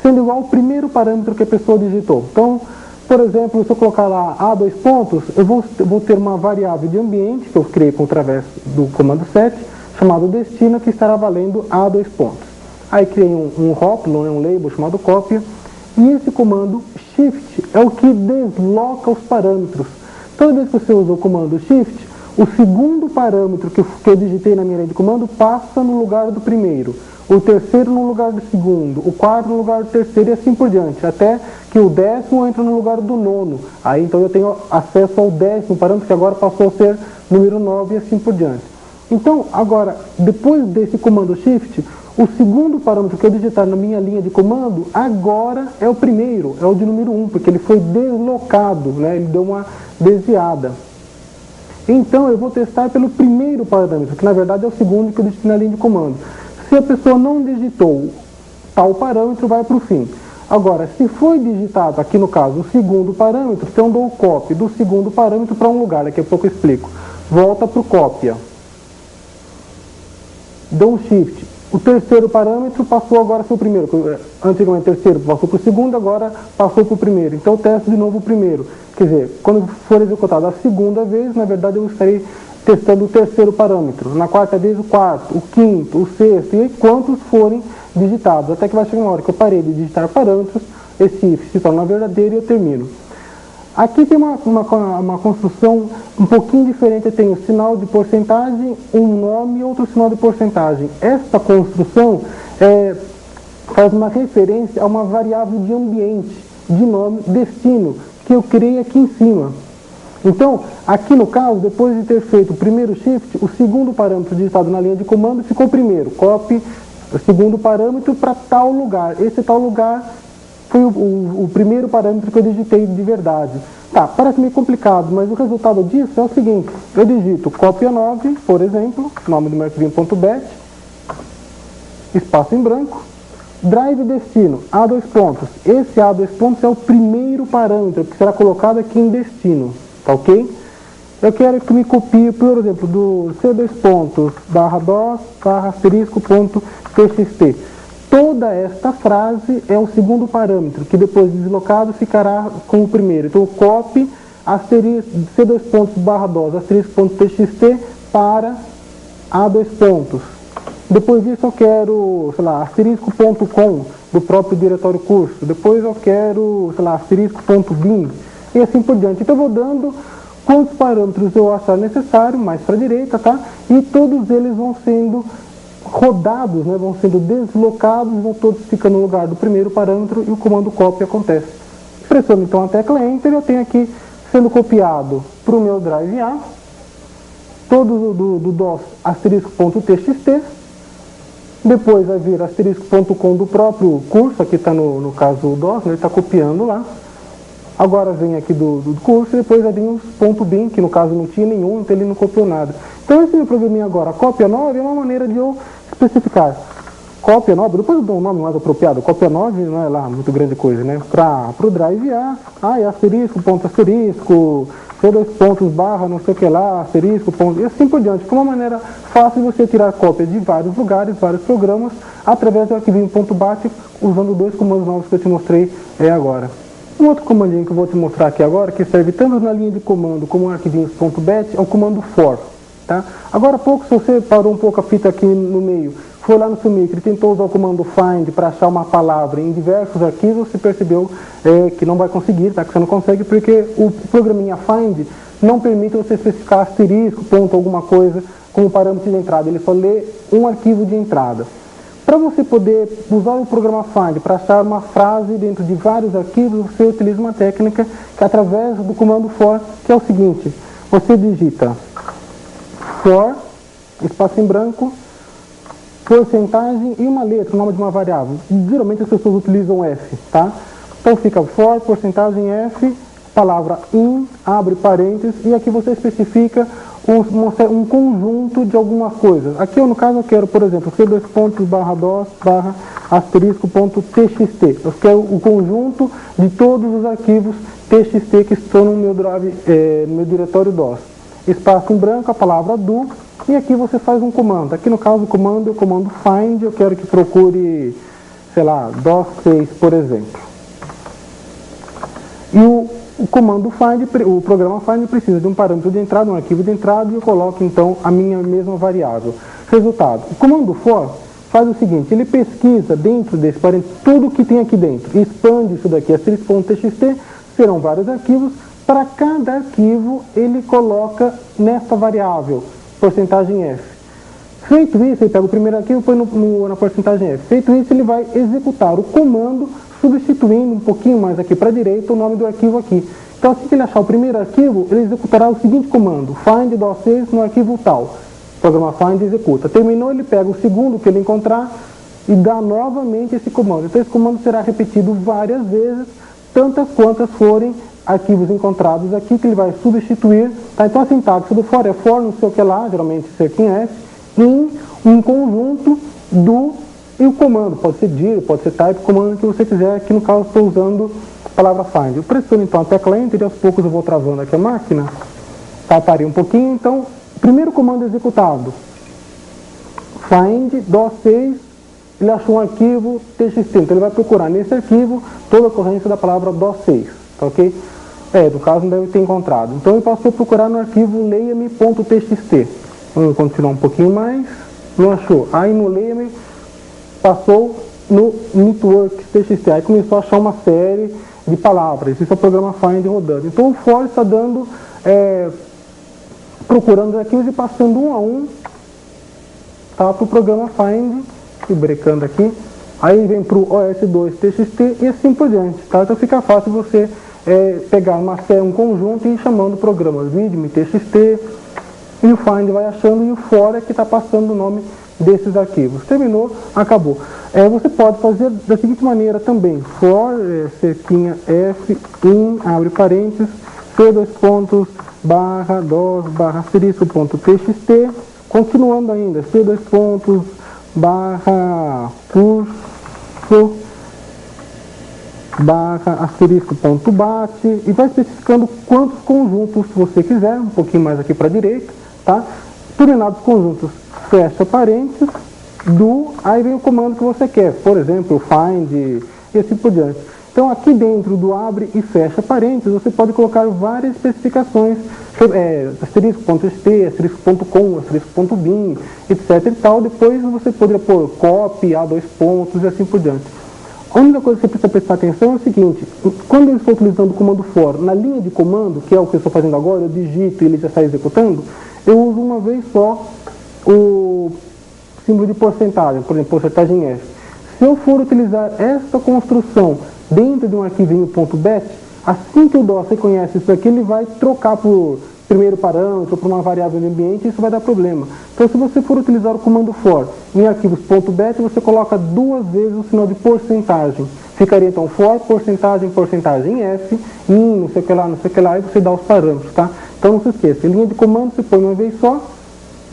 sendo igual ao primeiro parâmetro que a pessoa digitou. Então, Por exemplo, se eu colocar lá A dois pontos, eu vou ter uma variável de ambiente que eu criei através do comando set, chamado destino, que estará valendo A dois pontos. Aí criei um hop, um label chamado cópia, e esse comando shift é o que desloca os parâmetros. Toda vez que você usa o comando shift, o segundo parâmetro que eu digitei na minha linha de comando passa no lugar do primeiro, o terceiro no lugar do segundo, o quarto no lugar do terceiro e assim por diante, até que o 10º entra no lugar do 9º. Aí então eu tenho acesso ao 10º parâmetro, que agora passou a ser número 9 e assim por diante. Então, agora, depois desse comando shift, o segundo parâmetro que eu digitar na minha linha de comando, agora é o primeiro, é o de número 1, porque ele foi deslocado, né? Ele deu uma desviada. Então, eu vou testar pelo primeiro parâmetro, que na verdade é o segundo que eu digitei na linha de comando. Se a pessoa não digitou tal parâmetro, vai para o fim. Agora, se foi digitado, aqui no caso, o segundo parâmetro, então eu dou o copy do segundo parâmetro para um lugar, daqui a pouco eu explico. Volta para o cópia. Dou um shift. O terceiro parâmetro passou agora para o primeiro. Antigamente o terceiro passou para o segundo, agora passou para o primeiro. Então eu testo de novo o primeiro. Quer dizer, quando for executado a segunda vez, na verdade eu estarei testando o terceiro parâmetro. Na quarta vez o quarto, o quinto, o sexto, e aí quantos forem digitados. Até que vai chegar uma hora que eu parei de digitar parâmetros, esse if se torna verdadeiro e eu termino. Aqui tem uma construção um pouquinho diferente. Eu tenho sinal de porcentagem, um nome e outro sinal de porcentagem. Esta construção faz uma referência a uma variável de ambiente, de nome, destino, que eu criei aqui em cima. Então, aqui no caso, depois de ter feito o primeiro shift, o segundo parâmetro digitado na linha de comando ficou primeiro. Copy o segundo parâmetro para tal lugar. Esse tal lugar foi o primeiro parâmetro que eu digitei de verdade. Tá, parece meio complicado, mas o resultado disso é o seguinte. Eu digito cópia 9, por exemplo, nome do meu arquivinho.bat, espaço em branco, drive destino, A dois pontos. Esse A dois pontos é o primeiro parâmetro que será colocado aqui em destino, tá ok? Eu quero que me copie, por exemplo, do C2 pontos, /dos, *asterisco.txt. Toda esta frase é o segundo parâmetro, que depois de deslocado ficará com o primeiro. Então, copy C2 pontos /dos, *asterisco.txt para A dois pontos. Depois disso eu quero, sei lá, asterisco.com do próprio diretório curso. Depois eu quero, sei lá, asterisco.bin e assim por diante. Então eu vou dando quantos parâmetros eu achar necessário, mais para a direita, tá? E todos eles vão sendo rodados, né? Vão sendo deslocados, vão todos ficando no lugar do primeiro parâmetro e o comando copy acontece. Pressiono então a tecla Enter, eu tenho aqui sendo copiado para o meu drive A, todos do DOS asterisco.txt, depois vai vir asterisco.com do próprio curso, aqui está no caso o DOS, né? Ele está copiando lá. Agora vem aqui do curso e depois vai vir os .bin, que no caso não tinha nenhum, então ele não copiou nada. Então esse meu programinha agora, cópia 9, é uma maneira de eu especificar. Cópia 9, depois eu dou um nome mais apropriado. Cópia 9 não é lá muito grande coisa, né? Para o drive A, é asterisco, ponto asterisco, C2 pontos barra, não sei o que lá, asterisco, ponto, e assim por diante. Foi uma maneira fácil de você tirar cópia de vários lugares, vários programas, através do arquivinho.bat, usando dois comandos novos que eu te mostrei agora. Um outro comandinho que eu vou te mostrar aqui agora, que serve tanto na linha de comando como no arquivinhos.bat, é o comando for. Tá? Agora há pouco, se você parou um pouco a fita aqui no meio, foi lá no seu micro e tentou usar o comando find para achar uma palavra em diversos arquivos, você percebeu que não vai conseguir, tá? Que você não consegue porque o programinha find não permite você especificar asterisco, ponto, alguma coisa como parâmetro de entrada. Ele só lê um arquivo de entrada. Para você poder usar o programa find para achar uma frase dentro de vários arquivos, você utiliza uma técnica que é através do comando for, que é o seguinte: você digita for, espaço em branco, porcentagem e uma letra, o nome de uma variável. Geralmente as pessoas utilizam F, tá? Então fica for, porcentagem F, palavra in, abre parênteses, e aqui você especifica um conjunto de algumas coisas. Aqui, no caso, eu quero, por exemplo, C2 pontos /dos *asterisco.txt. Eu quero o conjunto de todos os arquivos txt que estão no meu drive, no meu diretório DOS. Espaço em branco, a palavra do, e aqui você faz um comando. Aqui, no caso, o comando é o comando find. Eu quero que procure, sei lá, DOS 6, por exemplo. E o comando find, o programa find precisa de um parâmetro de entrada, um arquivo de entrada, e eu coloco então a minha mesma variável. Resultado, o comando for faz o seguinte, ele pesquisa dentro desse parênteses tudo que tem aqui dentro, expande isso daqui a .txt, serão vários arquivos, para cada arquivo ele coloca nesta variável, porcentagem F. Feito isso, ele pega o primeiro arquivo e põe na porcentagem F. Feito isso, ele vai executar o comando, substituindo um pouquinho mais aqui para a direita o nome do arquivo aqui. Então, assim que ele achar o primeiro arquivo, ele executará o seguinte comando, find DOS6 no arquivo tal. O programa find executa. Terminou, ele pega o segundo que ele encontrar e dá novamente esse comando. Então, esse comando será repetido várias vezes, tantas quantas forem arquivos encontrados aqui, que ele vai substituir. Tá? Então, a sintaxe do for é for, não sei o que lá, geralmente isso aqui em F, em um conjunto do e o comando, pode ser dir, pode ser type, comando que você quiser, aqui no caso estou usando a palavra find. Eu pressiono então a tecla Enter e aos poucos eu vou travando aqui a máquina, tá, parei um pouquinho, então, primeiro comando executado, find DOS6, ele achou um arquivo txt, então ele vai procurar nesse arquivo toda a ocorrência da palavra DOS6, tá ok? No caso não deve ter encontrado, então ele passou a procurar no arquivo leia-me.txt, vamos continuar um pouquinho mais, não achou, aí no leia-me passou no network.txt, aí começou a achar uma série de palavras, isso é o programa find rodando. Então o for está dando, procurando os arquivos e passando um a um, tá, para o programa find, e brecando aqui, aí vem para o os2.txt e assim por diante, tá? Então fica fácil você pegar um conjunto e ir chamando o programa readme.txt, e o find vai achando, e o for é que está passando o nome desses arquivos. Terminou, acabou. Você pode fazer da seguinte maneira também, for, cerquinha f, in, abre parênteses, c2 barra dos barra asterisco.txt, continuando ainda, c2 barra curso barra asterisco.bat, e vai especificando quantos conjuntos você quiser, um pouquinho mais aqui para a direita, tá? Terminados conjuntos, fecha parênteses, aí vem o comando que você quer, por exemplo, find e assim por diante. Então aqui dentro do abre e fecha parênteses, você pode colocar várias especificações, asterisco.st, asterisco.com, asterisco.bin, etc e tal. Depois você poderia pôr copy, A2 pontos e assim por diante. A única coisa que você precisa prestar atenção é o seguinte, quando eu estou utilizando o comando for na linha de comando, que é o que eu estou fazendo agora, eu digito e ele já está executando, eu uso uma vez só o símbolo de porcentagem, por exemplo, porcentagem F. Se eu for utilizar esta construção dentro de um arquivinho .bat, assim que o DOS reconhece isso aqui, ele vai trocar por primeiro parâmetro, por uma variável de ambiente, e isso vai dar problema. Então, se você for utilizar o comando for em arquivos .bat, você coloca duas vezes o sinal de porcentagem. Ficaria então for, porcentagem, porcentagem F, in, não sei o que lá, e você dá os parâmetros, tá? Então não se esqueça, em linha de comando você põe uma vez só,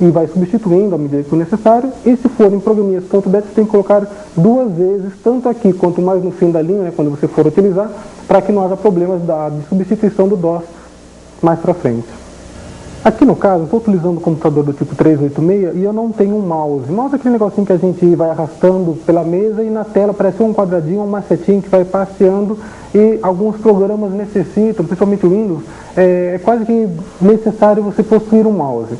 e vai substituindo à medida que for necessário, e se for em programinhas.bat, você tem que colocar duas vezes, tanto aqui quanto mais no fim da linha, né, quando você for utilizar, para que não haja problemas de substituição do DOS mais para frente. Aqui no caso, eu estou utilizando o computador do tipo 386 e eu não tenho um mouse. Mouse é aquele negocinho que a gente vai arrastando pela mesa e na tela parece um quadradinho, uma setinha que vai passeando, e alguns programas necessitam, principalmente o Windows, é quase que necessário você possuir um mouse.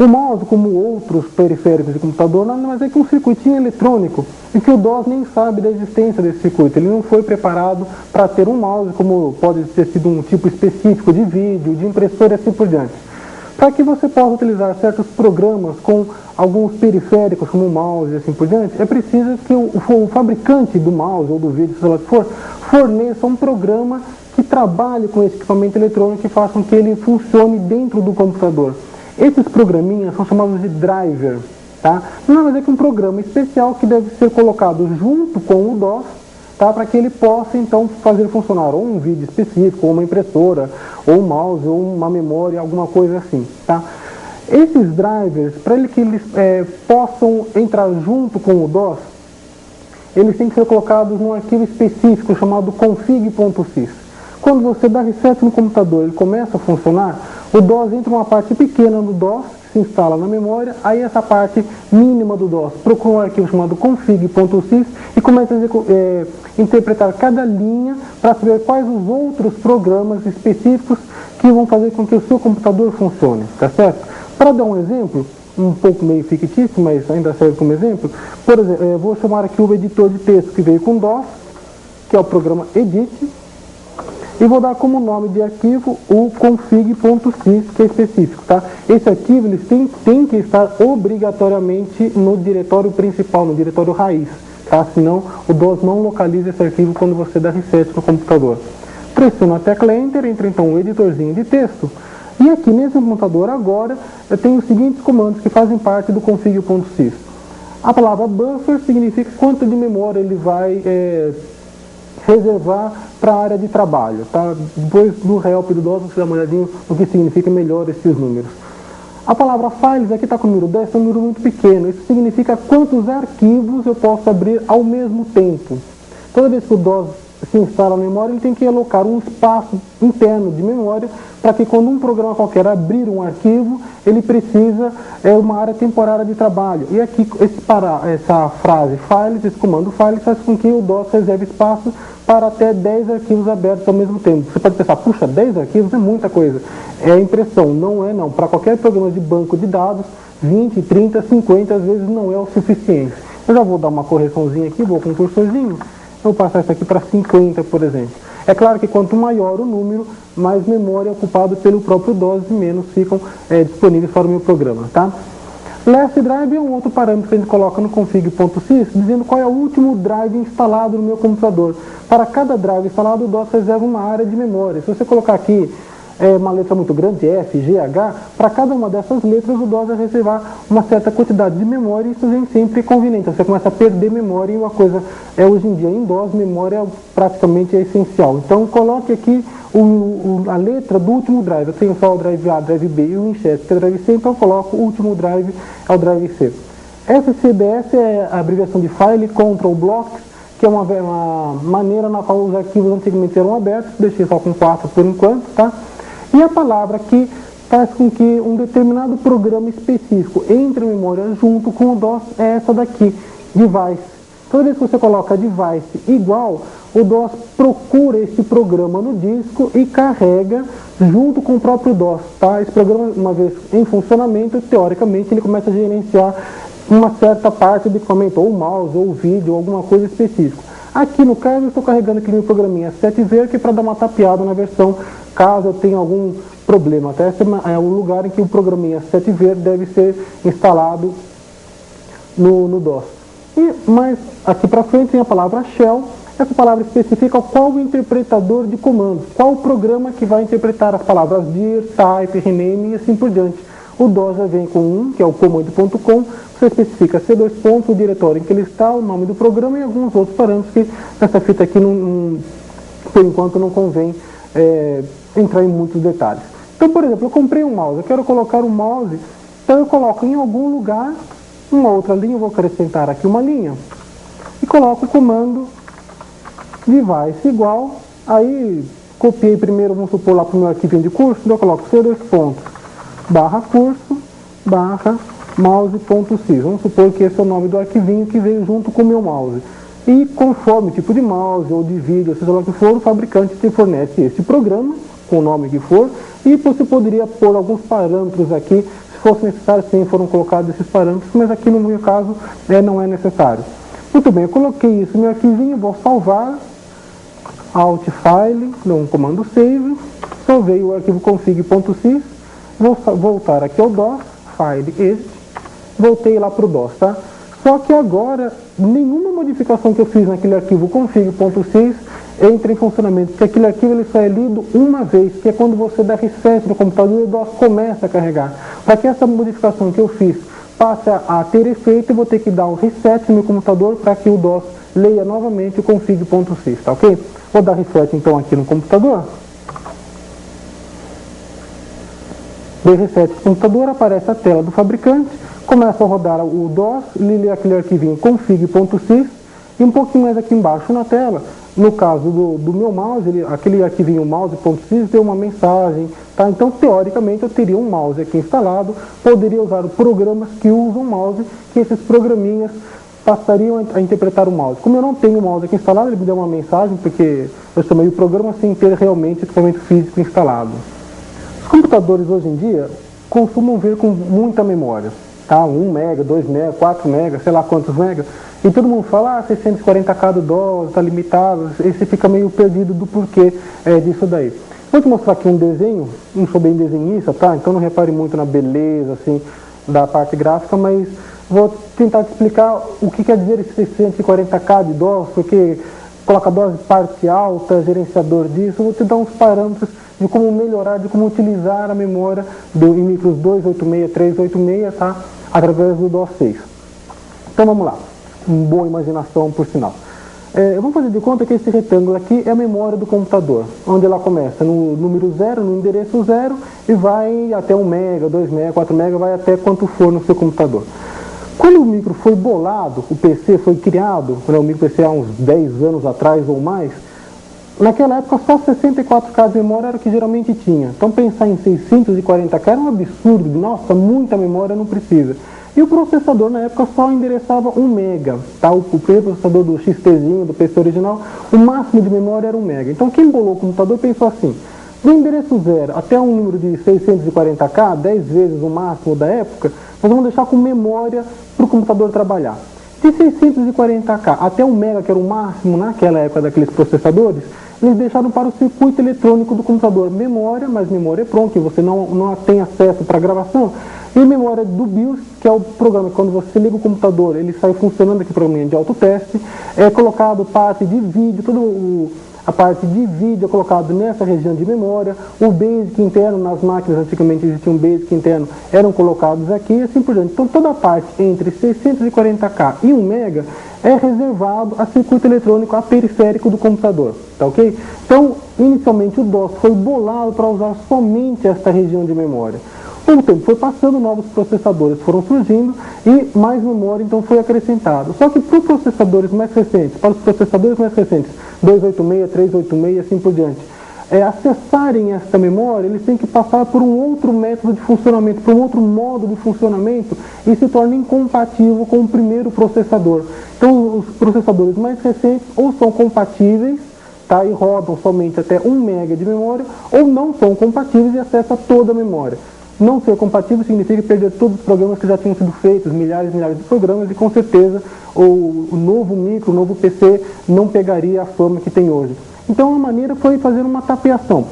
O mouse, como outros periféricos de computador, nada mais é que um circuitinho eletrônico, e que o DOS nem sabe da existência desse circuito. Ele não foi preparado para ter um mouse, como pode ter sido um tipo específico de vídeo, de impressora e assim por diante. Para que você possa utilizar certos programas com alguns periféricos, como o mouse e assim por diante, é preciso que o fabricante do mouse ou do vídeo, sei lá o que for, forneça um programa que trabalhe com esse equipamento eletrônico e faça com que ele funcione dentro do computador. Esses programinhas são chamados de driver, tá? Não, mas é que um programa especial que deve ser colocado junto com o DOS, tá? Para que ele possa então fazer funcionar ou um vídeo específico, ou uma impressora, ou um mouse, ou uma memória, alguma coisa assim, tá? Esses drivers, para que eles possam entrar junto com o DOS, eles têm que ser colocados num arquivo específico chamado config.sys. Quando você dá reset no computador, ele começa a funcionar, o DOS entra uma parte pequena no DOS, se instala na memória, aí essa parte mínima do DOS procura um arquivo chamado config.sys e começa a interpretar cada linha para saber quais os outros programas específicos que vão fazer com que o seu computador funcione, tá certo? Para dar um exemplo, um pouco meio fictício, mas ainda serve como exemplo, por exemplo, eu vou chamar aqui o editor de texto que veio com DOS, que é o programa edit, e vou dar como nome de arquivo o config.sys, que é específico, tá? Esse arquivo eles tem que estar obrigatoriamente no diretório principal, no diretório raiz, tá? Senão o DOS não localiza esse arquivo quando você dá reset no computador. Pressiono a tecla Enter, entra então um editorzinho de texto, e aqui nesse computador agora eu tenho os seguintes comandos que fazem parte do config.sys. A palavra buffer significa quanto de memória ele vai reservar para a área de trabalho, tá? Depois do help do DOS você dá uma olhadinha no que significa melhor esses números. A palavra files aqui está com o número 10, é um número muito pequeno. Isso significa quantos arquivos eu posso abrir ao mesmo tempo. Toda vez que o DOS se instala na memória, ele tem que alocar um espaço interno de memória para que quando um programa qualquer abrir um arquivo, ele precisa uma área temporária de trabalho. E aqui essa frase files, esse comando files, faz com que o DOS reserve espaço para até 10 arquivos abertos ao mesmo tempo. Você pode pensar, puxa, 10 arquivos é muita coisa. É a impressão, não é não. Para qualquer programa de banco de dados, 20, 30, 50 às vezes não é o suficiente. Eu já vou dar uma correçãozinha aqui, vou com um cursorzinho. Eu vou passar isso aqui para 50, por exemplo. É claro que quanto maior o número, mais memória é ocupada pelo próprio DOS e menos ficam disponíveis para o meu programa, tá? Last drive é um outro parâmetro que a gente coloca no config.sys, dizendo qual é o último drive instalado no meu computador. Para cada drive instalado, o DOS reserva uma área de memória. Se você colocar aqui uma letra muito grande, F, G, H, para cada uma dessas letras o DOS vai reservar uma certa quantidade de memória e isso nem sempre é conveniente. Você começa a perder memória e uma coisa hoje em dia em DOS, memória praticamente é essencial. Então coloque aqui a letra do último drive. Eu tenho só o drive A, drive B e o Winchester, que é o drive C, então eu coloco o último drive, é o drive C. FCBS é a abreviação de File Control Blocks, que é uma maneira na qual os arquivos antigamente eram abertos, deixei só com 4 por enquanto, tá? E a palavra que faz com que um determinado programa específico entre a memória junto com o DOS é essa daqui, device. Toda vez que você coloca device igual, o DOS procura esse programa no disco e carrega junto com o próprio DOS, tá? Esse programa, uma vez em funcionamento, teoricamente ele começa a gerenciar uma certa parte do equipamento, ou mouse, ou vídeo, ou alguma coisa específica. Aqui no caso eu estou carregando aquele meu programinha 7ver, que é para dar uma tapeada na versão, caso eu tenha algum problema. Até esse é o lugar em que o programinha 7ver deve ser instalado no DOS. Mas aqui para frente tem a palavra shell. Essa palavra especifica qual o interpretador de comandos, qual o programa que vai interpretar as palavras dir, type, rename e assim por diante. O DOS já vem com um, que é o comando.com, você especifica C2 pontos, o diretório em que ele está, o nome do programa e alguns outros parâmetros que nessa fita aqui, por enquanto, não convém entrar em muitos detalhes. Então, por exemplo, eu comprei um mouse, eu quero colocar um mouse, então eu coloco em algum lugar uma outra linha, eu vou acrescentar aqui uma linha, e coloco o comando device igual, aí copiei primeiro, vamos supor lá para o meu arquivo de curso, então eu coloco C2 pontos, barra curso, barra mouse.sys. Vamos supor que esse é o nome do arquivinho que veio junto com o meu mouse. E conforme o tipo de mouse ou de vídeo, seja lá o que for, o fabricante te fornece este programa, com o nome que for, e você poderia pôr alguns parâmetros aqui, se fosse necessário, sim, foram colocados esses parâmetros, mas aqui no meu caso não é necessário. Muito bem, eu coloquei isso no meu arquivinho, vou salvar, Alt File, dou um comando Save, salvei o arquivo config.sys, vou voltar aqui ao DOS, File este, voltei lá para o DOS, tá? Só que agora, nenhuma modificação que eu fiz naquele arquivo config.sys entra em funcionamento, porque aquele arquivo ele só é lido uma vez, que é quando você dá reset no computador e o DOS começa a carregar. Para que essa modificação que eu fiz passe a ter efeito, eu vou ter que dar um reset no meu computador para que o DOS leia novamente o config.sys, tá ok? Vou dar reset então aqui no computador. Dei reset no computador, aparece a tela do fabricante, começa a rodar o DOS, lê aquele arquivinho config.sys, e um pouquinho mais aqui embaixo na tela, No caso do meu mouse, aquele arquivinho mouse.sys deu uma mensagem, tá? Então, teoricamente, eu teria um mouse aqui instalado, poderia usar programas que usam mouse, que esses programinhas passariam a interpretar o mouse. Como eu não tenho o mouse aqui instalado, ele me deu uma mensagem, porque eu chamei o programa sem ter realmente equipamento físico instalado. Os computadores hoje em dia costumam vir com muita memória, tá? 1 mega, 2 mega, 4 mega, sei lá quantos mega. E todo mundo fala, 640k do DOS, está limitado, e você fica meio perdido do porquê disso daí. Vou te mostrar aqui um desenho, não sou bem desenhista, tá? Então não repare muito na beleza, assim, da parte gráfica, mas vou tentar te explicar o que quer dizer esse 640k de DOS, porque coloca DOS parte alta, gerenciador disso, vou te dar uns parâmetros de como melhorar, de como utilizar a memória em micros 286, 386, tá? Através do DOS 6. Então vamos lá. Boa imaginação, por sinal. Vamos fazer de conta que esse retângulo aqui é a memória do computador, onde ela começa no número 0, no endereço 0, e vai até 1 mega, 2 mega, 4 mega, vai até quanto for no seu computador. Quando o micro foi bolado, o PC foi criado, o micro PC há uns 10 anos atrás ou mais, naquela época só 64K de memória era o que geralmente tinha. Então pensar em 640K era um absurdo, nossa, muita memória não precisa. E o processador na época só endereçava 1 mega, tá? O primeiro processador do XTzinho, do PC original, o máximo de memória era 1 mega. Então quem bolou o computador pensou assim, do endereço 0 até um número de 640K, 10 vezes o máximo da época, nós vamos deixar com memória para o computador trabalhar. De 640K até 1 mega, que era o máximo naquela época daqueles processadores, eles deixaram para o circuito eletrônico do computador memória, mas memória PROM, que você não tem acesso para gravação, e memória do BIOS, que é o programa que quando você liga o computador, ele sai funcionando aqui, programinha de autoteste, é colocado parte de vídeo, a parte de vídeo é colocado nessa região de memória, o BASIC interno, nas máquinas antigamente existia um BASIC interno, eram colocados aqui e assim por diante. Então toda a parte entre 640K e 1 mega é reservado a circuito eletrônico, a periférico do computador, tá ok? Então, inicialmente o DOS foi bolado para usar somente esta região de memória. Com o tempo foi passando, novos processadores foram surgindo e mais memória então foi acrescentada. Só que para os processadores mais recentes, 286, 386 e assim por diante, acessarem esta memória, eles têm que passar por um outro método de funcionamento, por um outro modo de funcionamento e se torna incompatível com o primeiro processador. Então os processadores mais recentes ou são compatíveis, tá, e rodam somente até 1 mega de memória, ou não são compatíveis e acessam toda a memória. Não ser compatível significa perder todos os programas que já tinham sido feitos, milhares e milhares de programas, e com certeza o novo micro, o novo PC não pegaria a fama que tem hoje. Então a maneira foi fazer uma tapeação.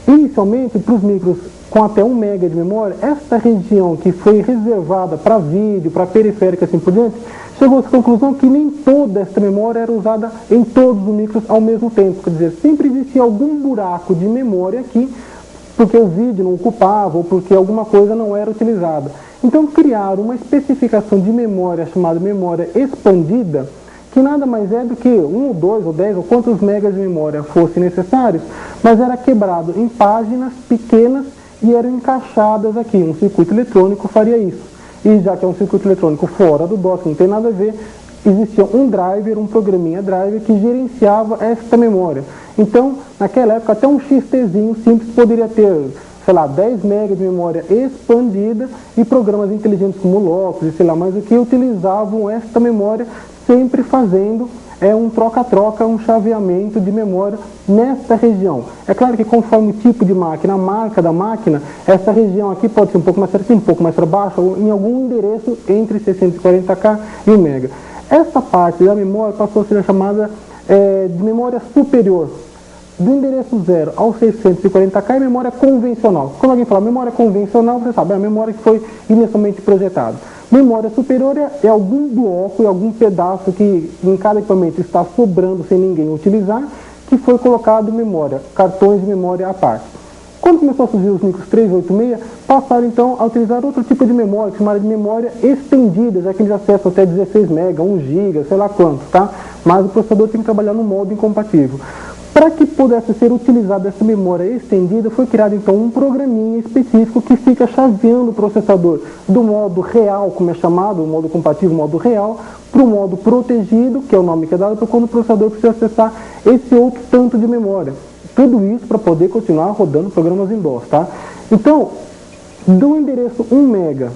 Inicialmente, para os micros com até 1 mega de memória, esta região que foi reservada para vídeo, para periférica e assim por diante, chegou à conclusão que nem toda esta memória era usada em todos os micros ao mesmo tempo. Quer dizer, sempre existia algum buraco de memória aqui, porque o vídeo não ocupava ou porque alguma coisa não era utilizada. Então criaram uma especificação de memória chamada memória expandida, que nada mais é do que 1 ou 2 ou 10 ou quantos megas de memória fossem necessários, mas era quebrado em páginas pequenas e eram encaixadas aqui. Um circuito eletrônico faria isso. E já que é um circuito eletrônico fora do DOS, não tem nada a ver, existia um driver, um programinha driver que gerenciava esta memória. Então, naquela época, até um XTzinho simples poderia ter, sei lá, 10 MB de memória expandida e programas inteligentes como Locus e sei lá mais o que utilizavam esta memória, sempre fazendo um troca-troca, um chaveamento de memória nesta região. É claro que conforme o tipo de máquina, a marca da máquina, essa região aqui pode ser um pouco mais para cima, um pouco mais para baixo, ou em algum endereço entre 640K e 1 MB. Essa parte da memória passou a ser chamada de memória superior. Do endereço 0 ao 640K é memória convencional. Quando alguém fala memória convencional, você sabe, é a memória que foi inicialmente projetada. Memória superior é algum bloco, é algum pedaço que em cada equipamento está sobrando sem ninguém utilizar, que foi colocado memória, cartões de memória à parte. Quando começou a surgir os micros 386, passaram então a utilizar outro tipo de memória, chamada de memória estendida, já que eles acessam até 16 MB, 1 GB, sei lá quanto, tá? Mas o processador tem que trabalhar no modo incompatível. Para que pudesse ser utilizada essa memória estendida, foi criado então um programinha específico que fica chaveando o processador do modo real, como é chamado, o modo compatível, o modo real, para o modo protegido, que é o nome que é dado para quando o processador precisa acessar esse outro tanto de memória. Tudo isso para poder continuar rodando programas em DOS, tá? Então, do endereço 1 MB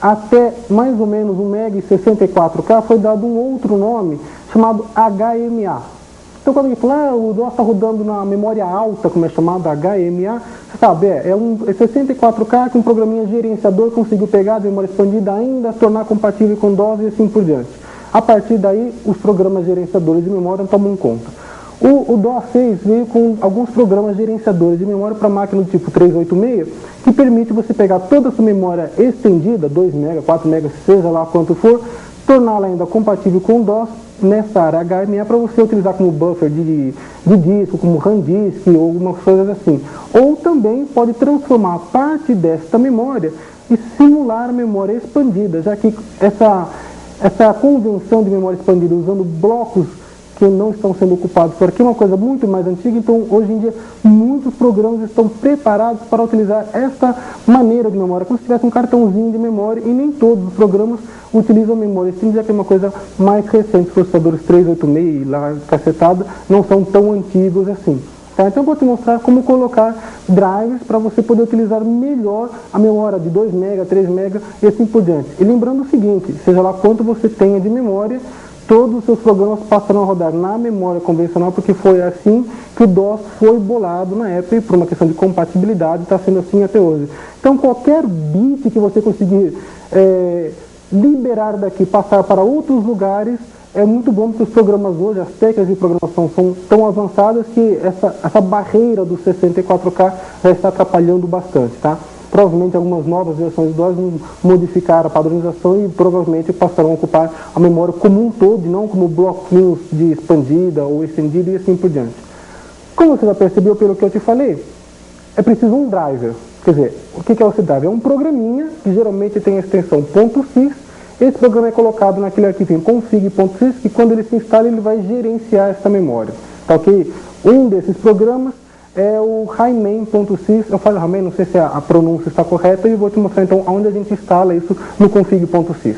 até mais ou menos 1 MB e 64K foi dado um outro nome chamado HMA. Então, quando a gente fala, o DOS está rodando na memória alta, como é chamado HMA, você sabe, é 64K que um programinha gerenciador conseguiu pegar a memória expandida ainda, tornar compatível com DOS e assim por diante. A partir daí, os programas gerenciadores de memória tomam conta. O DOS 6 veio com alguns programas gerenciadores de memória para máquina do tipo 386, que permite você pegar toda a sua memória estendida, 2 MB, 4 MB, seja lá quanto for, torná-la ainda compatível com o DOS nessa área HMA para você utilizar como buffer de disco, como RAM disk ou algumas coisas assim. Ou também pode transformar parte desta memória e simular a memória expandida, já que essa convenção de memória expandida usando blocos que não estão sendo ocupados por aqui é uma coisa muito mais antiga, então hoje em dia muitos programas estão preparados para utilizar essa maneira de memória, como se tivesse um cartãozinho de memória, e nem todos os programas utilizam memória estendida, que é uma coisa mais recente. Os processadores 386 lá cacetado não são tão antigos assim. Tá? Então eu vou te mostrar como colocar drivers para você poder utilizar melhor a memória de 2 MB, 3 MB e assim por diante. E lembrando o seguinte, seja lá quanto você tenha de memória, todos os seus programas passarão a rodar na memória convencional, porque foi assim que o DOS foi bolado na época e por uma questão de compatibilidade está sendo assim até hoje. Então qualquer bit que você conseguir liberar daqui, passar para outros lugares, é muito bom, porque os programas hoje, as técnicas de programação são tão avançadas que essa barreira do 64K já está atrapalhando bastante, tá? Provavelmente algumas novas versões do DOS vão modificar a padronização e provavelmente passarão a ocupar a memória como um todo, e não como bloquinhos de expandida ou estendida e assim por diante. Como você já percebeu pelo que eu te falei, é preciso um driver. Quer dizer, o que é esse driver? É um programinha que geralmente tem a extensão .sys. Esse programa é colocado naquele arquivo config.sys, que quando ele se instala ele vai gerenciar essa memória. Tá, ok? Um desses programas é o highmain.sys. Eu falo highmain, não sei se a pronúncia está correta, e vou te mostrar então onde a gente instala isso no config.sys.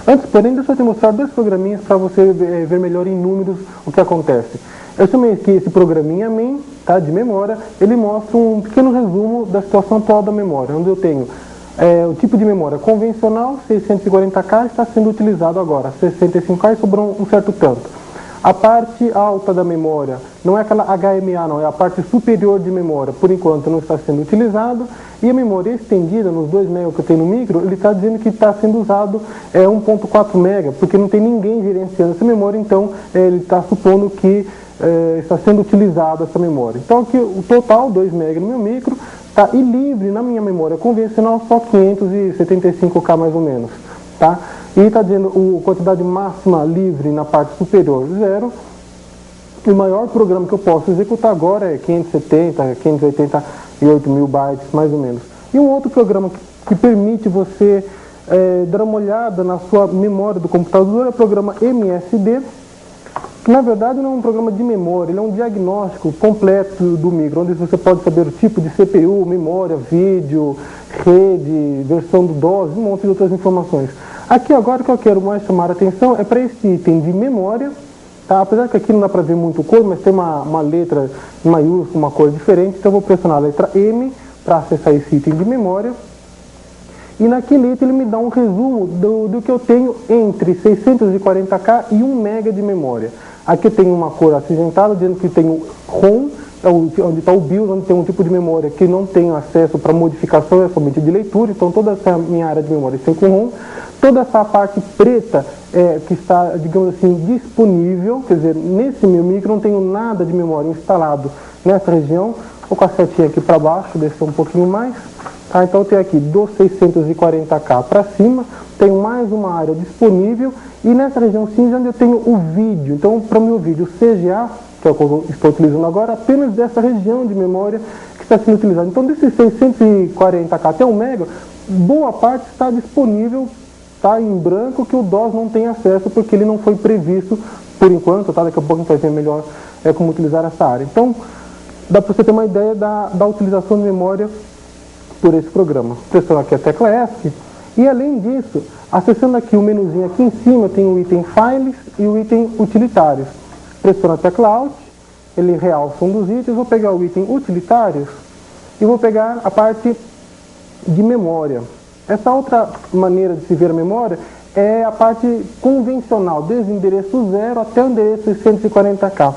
Antes, porém, deixa eu te mostrar dois programinhas para você ver melhor em números o que acontece. Eu chamei aqui esse programinha main, tá, de memória. Ele mostra um pequeno resumo da situação atual da memória, onde eu tenho o tipo de memória convencional, 640K, está sendo utilizado agora, 65K, e sobrou um certo tanto. A parte alta da memória não é aquela HMA, não, é a parte superior de memória, por enquanto não está sendo utilizado. E a memória estendida, nos 2 MB que eu tenho no micro, ele está dizendo que está sendo usado 1.4 MB, porque não tem ninguém gerenciando essa memória, então ele está supondo que está sendo utilizada essa memória. Então aqui o total, 2 MB no meu micro, tá, e livre na minha memória convencional só 575K mais ou menos, tá? E está dizendo a quantidade máxima livre na parte superior, 0. E o maior programa que eu posso executar agora é 588 mil bytes, mais ou menos. E um outro programa que permite você dar uma olhada na sua memória do computador é o programa MSD, que na verdade não é um programa de memória, ele é um diagnóstico completo do micro, onde você pode saber o tipo de CPU, memória, vídeo, rede, versão do DOS, um monte de outras informações. Aqui agora o que eu quero mais chamar a atenção é para esse item de memória, tá? Apesar que aqui não dá para ver muito cor, mas tem uma letra em maiúsculo, uma cor diferente, então eu vou pressionar a letra M para acessar esse item de memória. E naquele item ele me dá um resumo do que eu tenho entre 640K e 1 MB de memória. Aqui eu tenho uma cor acinzentada, dizendo que tenho ROM, onde está o BIOS, onde tem um tipo de memória que não tenho acesso para modificação, é somente de leitura, então toda essa minha área de memória está com ROM. Toda essa parte preta que está, digamos assim, disponível, quer dizer, nesse meu micro não tenho nada de memória instalado nessa região. Vou com a setinha aqui para baixo, descer um pouquinho mais. Tá, então eu tenho aqui dos 640K para cima, tenho mais uma área disponível, e nessa região cinza onde eu tenho o vídeo. Então, para o meu vídeo CGA, que é o que eu estou utilizando agora, apenas dessa região de memória que está sendo utilizada. Então, desses 640K até 1 MB, boa parte está disponível, está em branco, que o DOS não tem acesso, porque ele não foi previsto por enquanto, tá? Daqui a pouco a gente vai ver melhor como utilizar essa área. Então, dá para você ter uma ideia da utilização de memória por esse programa. Pressiono aqui a tecla ESC, e além disso, acessando aqui o menuzinho aqui em cima, tem o item Files e o item Utilitários. Pressiono a tecla Alt, ele realça um dos itens, vou pegar o item utilitários e vou pegar a parte de memória. Essa outra maneira de se ver a memória é a parte convencional, desde o endereço 0 até o endereço 140K.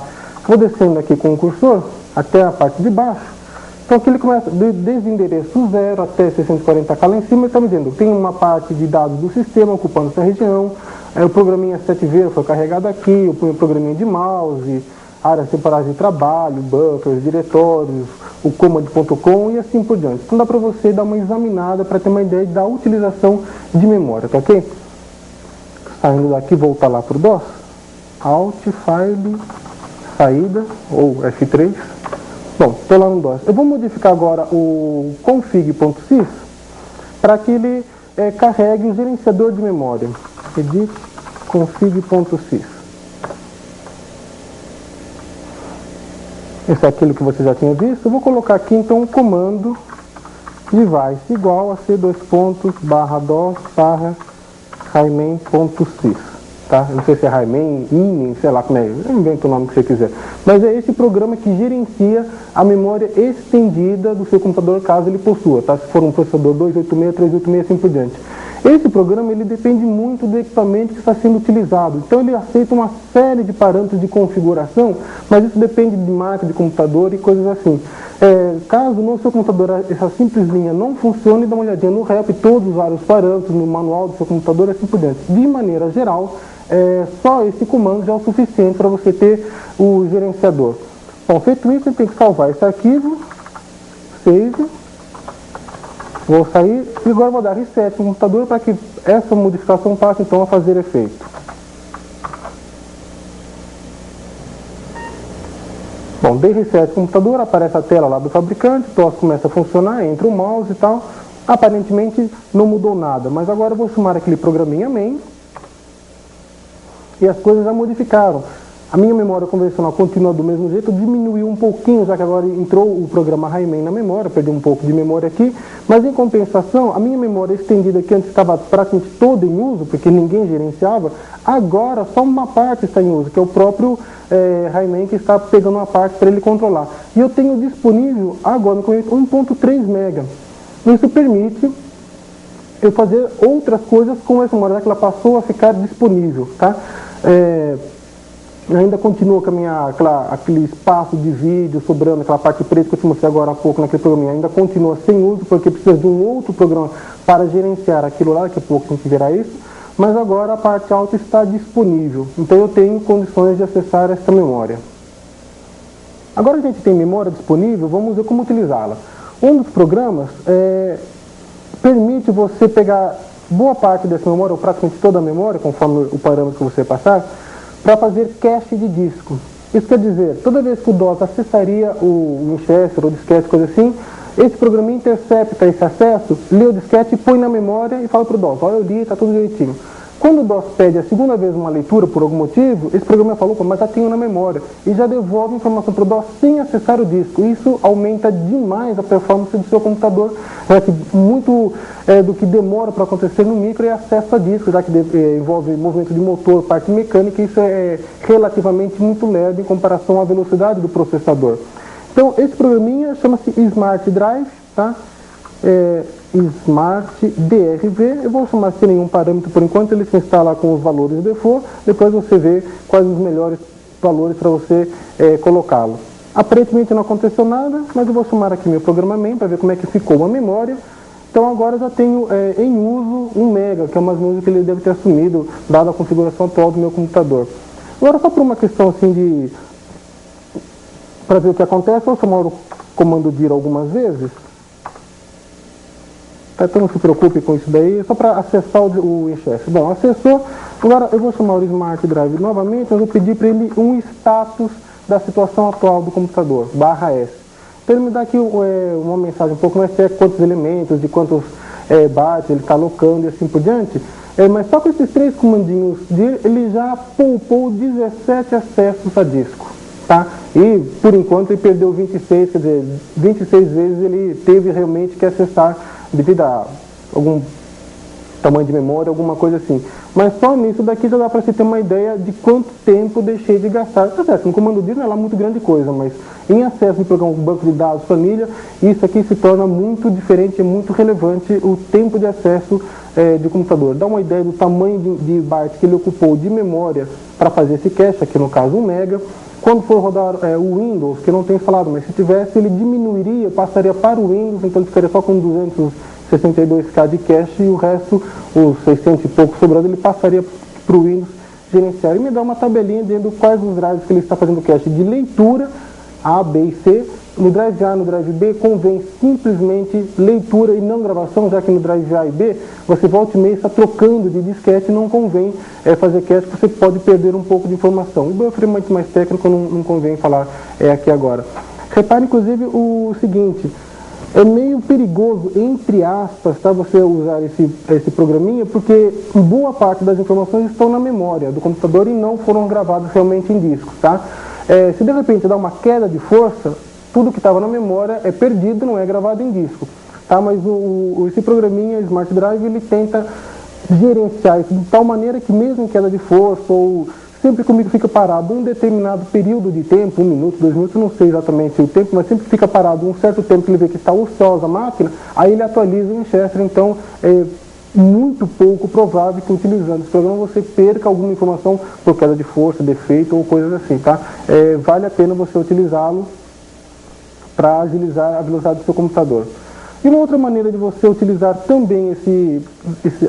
Vou descendo aqui com o cursor até a parte de baixo. Então aqui ele começa desde o endereço 0 até 640K lá em cima, ele está me dizendo, tem uma parte de dados do sistema ocupando essa região, o programinha 7V foi carregado aqui, o programinha de mouse, áreas separadas de trabalho, buffers, diretórios, o command.com e assim por diante. Então dá para você dar uma examinada para ter uma ideia da utilização de memória, tá ok? Saindo daqui, voltar lá para o DOS, Alt, File, saída, ou F3. Bom, estou lá no DOS. Eu vou modificar agora o config.sys para que ele carregue o gerenciador de memória. Edit config.sys. Esse é aquilo que você já tinha visto. Eu vou colocar aqui então o comando device igual a c:/dos/hymen.sys, tá? Eu não sei se é hymen, inen, sei lá como é, eu invento o nome que você quiser. Mas é esse programa que gerencia a memória estendida do seu computador, caso ele possua, tá? Se for um processador 286, 386, assim por diante. Esse programa ele depende muito do equipamento que está sendo utilizado. Então ele aceita uma série de parâmetros de configuração, mas isso depende de marca de computador e coisas assim. Caso no seu computador essa simples linha não funcione, dá uma olhadinha no REP, todos os vários parâmetros, no manual do seu computador e assim por diante. De maneira geral, só esse comando já é o suficiente para você ter o gerenciador. Bom, feito isso, você tem que salvar esse arquivo, save. Vou sair e agora vou dar reset no computador para que essa modificação passe então a fazer efeito. Bom, dei reset no computador, aparece a tela lá do fabricante, o DOS começa a funcionar, entra o mouse e tal. Aparentemente não mudou nada, mas agora eu vou chamar aquele programinha main e as coisas já modificaram. A minha memória convencional continua do mesmo jeito, diminuiu um pouquinho, já que agora entrou o programa hymen na memória, perdi um pouco de memória aqui, mas em compensação, a minha memória estendida que antes estava praticamente toda em uso, porque ninguém gerenciava, agora só uma parte está em uso, que é o próprio hymen que está pegando uma parte para ele controlar. E eu tenho disponível agora no momento 1.3 MB. Isso permite eu fazer outras coisas com essa memória, já que ela passou a ficar disponível, tá? Ainda continua com aquele espaço de vídeo sobrando, aquela parte preta que eu te mostrei agora há pouco naquele programinha, ainda continua sem uso, porque precisa de um outro programa para gerenciar aquilo lá, daqui a pouco a gente verá isso, mas agora a parte alta está disponível, então eu tenho condições de acessar essa memória. Agora que a gente tem memória disponível, vamos ver como utilizá-la. Um dos programas permite você pegar boa parte dessa memória, ou praticamente toda a memória, conforme o parâmetro que você passar, para fazer cache de disco. Isso quer dizer, toda vez que o DOS acessaria o Winchester ou disquete, coisa assim, esse programinha intercepta esse acesso, lê o disquete, põe na memória e fala para o DOS, olha, eu li, está tudo direitinho. Quando o DOS pede a segunda vez uma leitura por algum motivo, esse programa falou, mas já tenho na memória, e já devolve a informação para o DOS sem acessar o disco. Isso aumenta demais a performance do seu computador, já que muito do que demora para acontecer no micro é acesso a disco, já que envolve movimento de motor, parte mecânica, e isso é relativamente muito leve em comparação à velocidade do processador. Então, esse programinha chama-se Smart Drive, tá? Smart DRV, eu vou chamar sem nenhum parâmetro por enquanto, ele se instala com os valores default, depois você vê quais os melhores valores para você colocá-lo. Aparentemente não aconteceu nada, mas eu vou chamar aqui meu programa main para ver como é que ficou a memória. Então agora eu já tenho em uso 1 MB, que é mais ou menos o que ele deve ter assumido, dada a configuração atual do meu computador. Agora só por uma questão assim para ver o que acontece, eu vou chamar o comando dir algumas vezes. Então não se preocupe com isso daí, só para acessar o Winchester. Bom, acessou, agora eu vou chamar o Smart Drive novamente, mas vou pedir para ele um status da situação atual do computador, /S. Então ele me dá aqui uma mensagem um pouco mais técnica, quantos elementos, de quantos bytes ele está alocando e assim por diante. Mas só com esses 3 comandinhos dir, ele já poupou 17 acessos a disco. Tá? E por enquanto ele perdeu 26, quer dizer, 26 vezes ele teve realmente que acessar devido a algum tamanho de memória, alguma coisa assim. Mas só nisso daqui já dá para se ter uma ideia de quanto tempo deixei de gastar. Tá certo, no comando DIR não é lá muito grande coisa, mas em acesso de programa, banco de dados, família, isso aqui se torna muito diferente e muito relevante o tempo de acesso de computador. Dá uma ideia do tamanho de bytes que ele ocupou de memória para fazer esse cache, aqui no caso 1 mega. Quando for rodar o Windows, que eu não tenho falado, mas se tivesse, ele diminuiria, passaria para o Windows, então ele ficaria só com 262K de cache e o resto, os 600 e pouco sobrando, ele passaria para o Windows gerenciar. E me dá uma tabelinha dizendo quais os drives que ele está fazendo cache de leitura, A, B e C. No drive A, no drive B, convém simplesmente leitura e não gravação, já que no drive A e B, você volta e meia está trocando de disquete, não convém fazer cache, porque você pode perder um pouco de informação. O buffer é muito mais técnico, não convém falar aqui agora. Repare, inclusive, o seguinte, é meio perigoso, entre aspas, tá, você usar esse programinha, porque boa parte das informações estão na memória do computador e não foram gravadas realmente em disco, tá? Se de repente dá uma queda de força, tudo que estava na memória é perdido, não é gravado em disco, tá? Mas esse programinha Smart Drive, ele tenta gerenciar isso de tal maneira que mesmo em queda de força ou sempre comigo fica parado um determinado período de tempo, 1 minuto, 2 minutos, não sei exatamente o tempo, mas sempre fica parado um certo tempo que ele vê que está ociosa a máquina, aí ele atualiza o Winchester. Então é muito pouco provável que utilizando esse programa você perca alguma informação por queda de força, defeito ou coisas assim, tá? Vale a pena você utilizá-lo para agilizar a velocidade do seu computador. E uma outra maneira de você utilizar também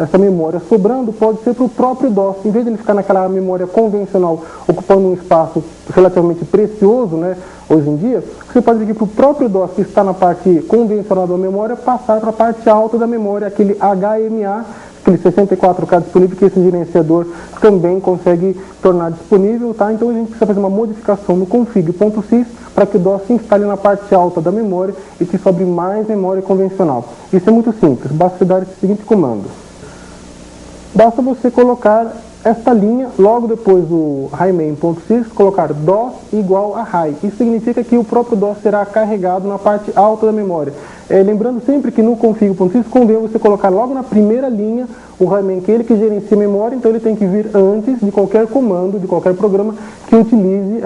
essa memória sobrando pode ser para o próprio DOS. Em vez de ele ficar naquela memória convencional, ocupando um espaço relativamente precioso, né, hoje em dia, você pode vir para o próprio DOS, que está na parte convencional da memória, passar para a parte alta da memória, aquele HMA, aquele 64K disponível, que esse gerenciador também consegue tornar disponível, tá? Então a gente precisa fazer uma modificação no config.sys para que o DOS se instale na parte alta da memória e que sobre mais memória convencional. Isso é muito simples, basta você dar esse seguinte comando. Basta você colocar esta linha, logo depois do highmain.sys, colocar DOS igual a high. Isso significa que o próprio DOS será carregado na parte alta da memória. Lembrando sempre que no config.sys convém você colocar logo na primeira linha o highmain, que é ele que gerencia a memória, então ele tem que vir antes de qualquer comando, de qualquer programa que utilize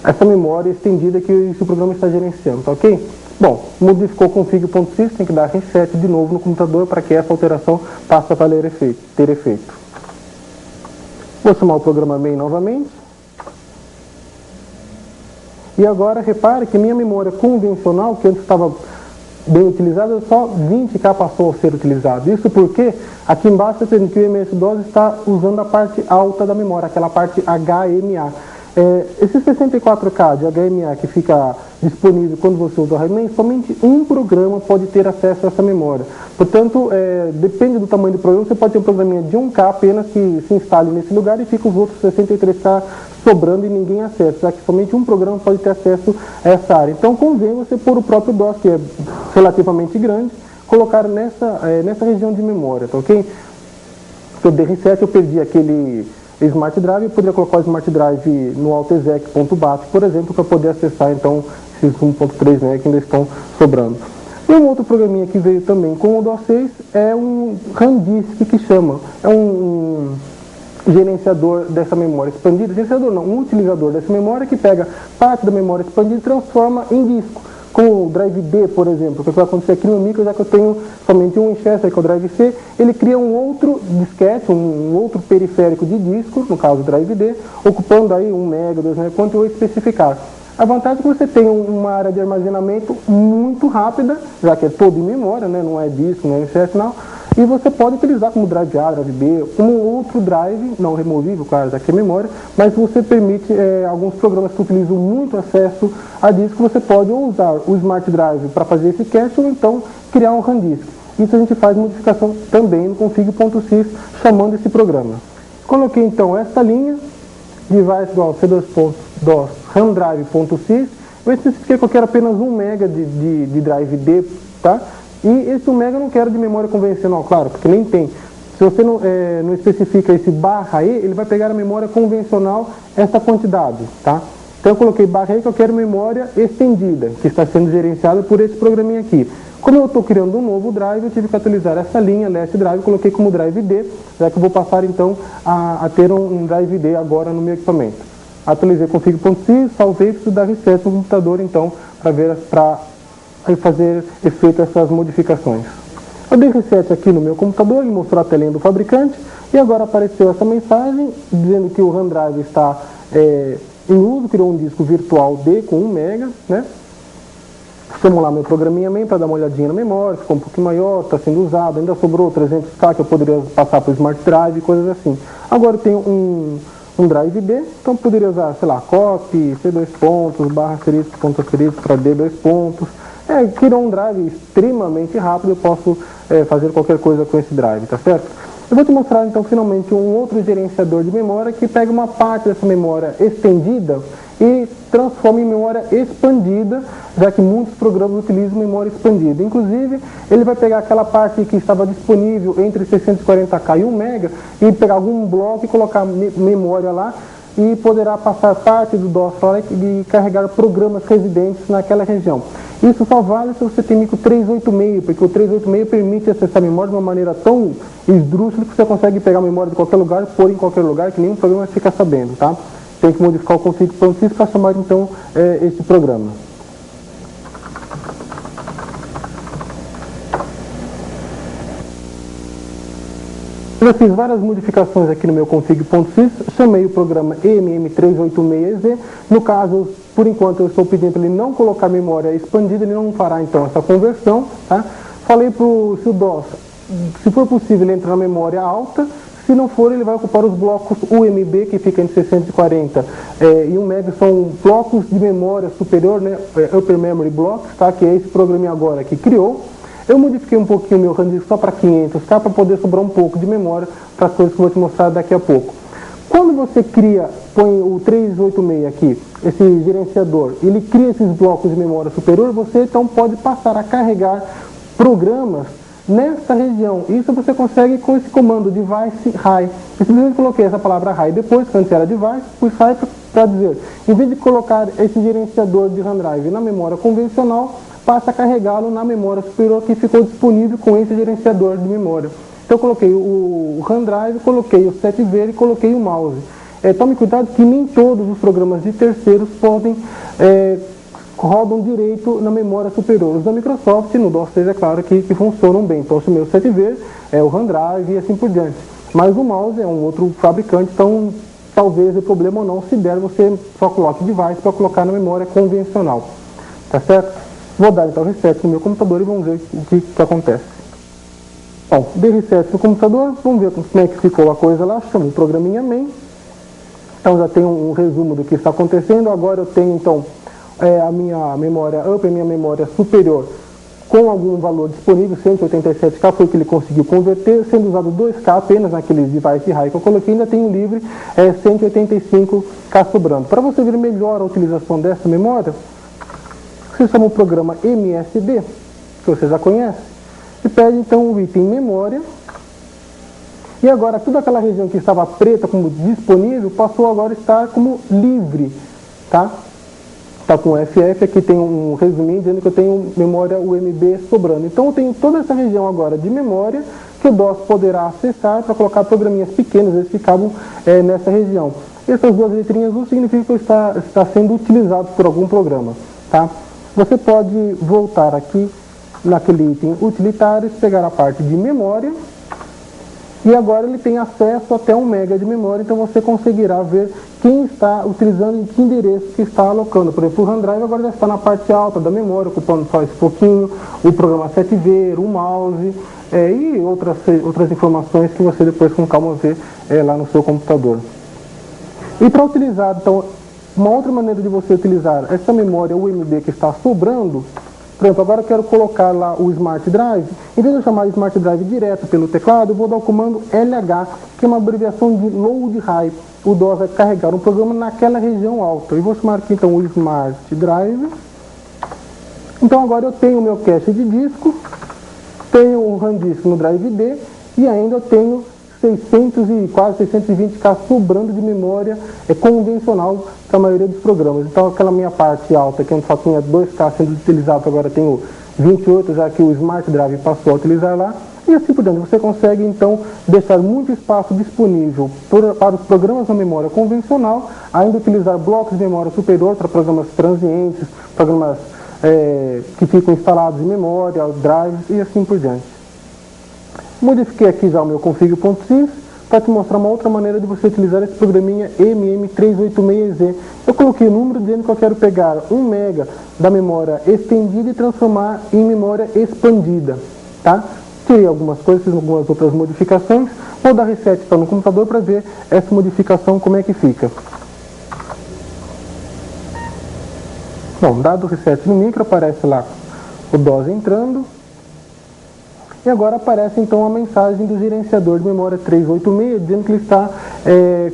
essa memória estendida que esse programa está gerenciando, tá ok? Bom, modificou o config.sys, tem que dar reset de novo no computador para que essa alteração passe a ter efeito. Vou chamar o programa main novamente. E agora repare que minha memória convencional, que antes estava bem utilizada, só 20K passou a ser utilizado. Isso porque aqui embaixo está dizendo que o MS-DOS está usando a parte alta da memória, aquela parte HMA. Esse 64K de HMA que fica disponível quando você usa o highmain, somente um programa pode ter acesso a essa memória. Portanto, depende do tamanho do programa, você pode ter um programinha de 1K apenas que se instale nesse lugar e fica os outros 63K sobrando e ninguém acessa, já que somente um programa pode ter acesso a essa área. Então convém você pôr o próprio DOS, que é relativamente grande, colocar nessa região de memória, tá ok? Se eu der reset, eu perdi aquele Smart Drive, eu poderia colocar o Smart Drive no altexec.bat, por exemplo, para poder acessar então esses 1.3 MB que ainda estão sobrando. E um outro programinha que veio também com o DOS 6 é um RANDISC, que chama, é um gerenciador dessa memória expandida, gerenciador não, um utilizador dessa memória que pega parte da memória expandida e transforma em disco. Com o Drive D, por exemplo, que vai acontecer aqui no micro, já que eu tenho somente um Winchester, que é o Drive C, ele cria um outro disquete, um outro periférico de disco, no caso o Drive D, ocupando aí 1 MB, 2 MB, quanto eu especificar. A vantagem é que você tem uma área de armazenamento muito rápida, já que é todo em memória, né? Não é disco, não é Winchester, não. E você pode utilizar como Drive A, Drive B, como outro drive, não removível, claro, já que é memória, mas você permite alguns programas que utilizam muito acesso a disco, você pode usar o Smart Drive para fazer esse cache ou então criar um RANDISC. Isso a gente faz modificação também no config.sys, chamando esse programa. Coloquei então essa linha, device igual c2.dos ramdrive.sys, eu especifiquei que eu quero apenas 1 MB de Drive D, tá? E esse 1 MB eu não quero de memória convencional, claro, porque nem tem. Se você não especifica esse barra E, ele vai pegar a memória convencional, essa quantidade, tá? Então eu coloquei barra E que eu quero memória estendida, que está sendo gerenciada por esse programinha aqui. Como eu estou criando um novo drive, eu tive que atualizar essa linha last drive, coloquei como drive D, já que eu vou passar então a ter um drive D agora no meu equipamento. Atualizei config.sys, salvei, preciso dar reset no computador então para fazer efeito essas modificações. Eu dei reset aqui no meu computador, ele mostrou a telinha do fabricante e agora apareceu essa mensagem dizendo que o RAM drive está em uso, criou um disco virtual D com 1 MB, né? Chamo lá meu programinha main para dar uma olhadinha na memória, ficou um pouquinho maior, está sendo usado, ainda sobrou 300K que eu poderia passar para o Smart Drive, coisas assim. Agora eu tenho um Drive D, então eu poderia usar, sei lá, copy, C2 pontos, barra asterisco, ponto asterisco para D2 pontos. Criou um drive extremamente rápido, eu posso fazer qualquer coisa com esse drive, tá certo? Eu vou te mostrar então finalmente um outro gerenciador de memória que pega uma parte dessa memória estendida e transforma em memória expandida, já que muitos programas utilizam memória expandida. Inclusive, ele vai pegar aquela parte que estava disponível entre 640K e 1 MB e pegar algum bloco e colocar memória lá e poderá passar parte do DOS e carregar programas residentes naquela região. Isso só vale se você tem micro 386, porque o 386 permite acessar a memória de uma maneira tão esdrúxula que você consegue pegar a memória de qualquer lugar, pôr em qualquer lugar, que nenhum programa fica sabendo, tá? Tem que modificar o config.sys para chamar então esse programa. Eu já fiz várias modificações aqui no meu config.sys, chamei o programa EMM386Z. No caso, por enquanto eu estou pedindo para ele não colocar memória expandida, ele não fará então essa conversão. Tá? Falei para o DOS, se for possível ele entra na memória alta, se não for ele vai ocupar os blocos UMB, que fica entre 640 e 1 MB, são blocos de memória superior, né? Upper Memory Blocks, tá? Que é esse programinha agora que criou. Eu modifiquei um pouquinho o meu RAM disk só para 500K, para poder sobrar um pouco de memória para as coisas que eu vou te mostrar daqui a pouco. Quando você põe o 386 aqui, esse gerenciador, ele cria esses blocos de memória superior, você então pode passar a carregar programas nesta região. Isso você consegue com esse comando device high. Eu simplesmente coloquei essa palavra high depois, que antes era device, pus high para dizer, em vez de colocar esse gerenciador de RAM drive na memória convencional, passa a carregá-lo na memória superior que ficou disponível com esse gerenciador de memória. Então eu coloquei o RAM drive, coloquei o setver e coloquei o mouse. Tome cuidado que nem todos os programas de terceiros rodam direito na memória superior. Os da Microsoft, no DOS 3, é claro que funcionam bem. Então o meu setver, o RAM drive e assim por diante. Mas o mouse é um outro fabricante, então talvez o problema ou não, se der, você só coloque device para colocar na memória convencional. Tá certo? Vou dar então reset no meu computador e vamos ver o que acontece. Bom, dei reset no computador, vamos ver como é que ficou a coisa lá. Chamo o programinha main. Então já tenho um resumo do que está acontecendo. Agora eu tenho então a minha memória upper, minha memória superior com algum valor disponível, 187K foi o que ele conseguiu converter, sendo usado 2K apenas naqueles device high que eu coloquei, ainda tenho livre 185K sobrando. Para você ver melhor a utilização dessa memória, você chama o programa MSD, que você já conhece, e pede então o item memória, e agora toda aquela região que estava preta como disponível, passou agora a estar como livre, tá? Está com FF, aqui tem um resuminho dizendo que eu tenho memória UMB sobrando. Então eu tenho toda essa região agora de memória que o DOS poderá acessar para colocar programinhas pequenas, eles ficavam nessa região. Essas duas letrinhas azul significa que está sendo utilizado por algum programa, tá? Você pode voltar aqui naquele item utilitários, pegar a parte de memória e agora ele tem acesso até 1 MB de memória, então você conseguirá ver quem está utilizando e que endereço que está alocando. Por exemplo, o RAM drive agora já está na parte alta da memória, ocupando só esse pouquinho, o programa setver, o mouse e outras informações que você depois com calma vê lá no seu computador. E para utilizar, então, uma outra maneira de você utilizar essa memória UMB que está sobrando, por exemplo, agora eu quero colocar lá o Smart Drive, em vez de eu chamar o Smart Drive direto pelo teclado, eu vou dar o comando LH, que é uma abreviação de Load High. O DOS vai carregar um programa naquela região alta. Eu vou chamar aqui então o Smart Drive. Então agora eu tenho o meu cache de disco, tenho o RAM disk no Drive D e ainda eu tenho quase 620K sobrando de memória convencional para a maioria dos programas. Então aquela minha parte alta, que antes só tinha 2K sendo utilizado, agora tenho 28, já que o Smart Drive passou a utilizar lá, e assim por diante. Você consegue, então, deixar muito espaço disponível para os programas na memória convencional, ainda utilizar blocos de memória superior para programas transientes, programas que ficam instalados em memória, drives e assim por diante. Modifiquei aqui já o meu config.sys para te mostrar uma outra maneira de você utilizar esse programinha MM386Z. Eu coloquei o número dizendo que eu quero pegar 1 MB da memória estendida e transformar em memória expandida, tá? Tirei algumas coisas, fiz algumas outras modificações. Vou dar reset no computador para ver essa modificação como é que fica. Bom, dado o reset no micro, aparece lá o DOS entrando. E agora aparece então a mensagem do gerenciador de memória 386, dizendo que ele está,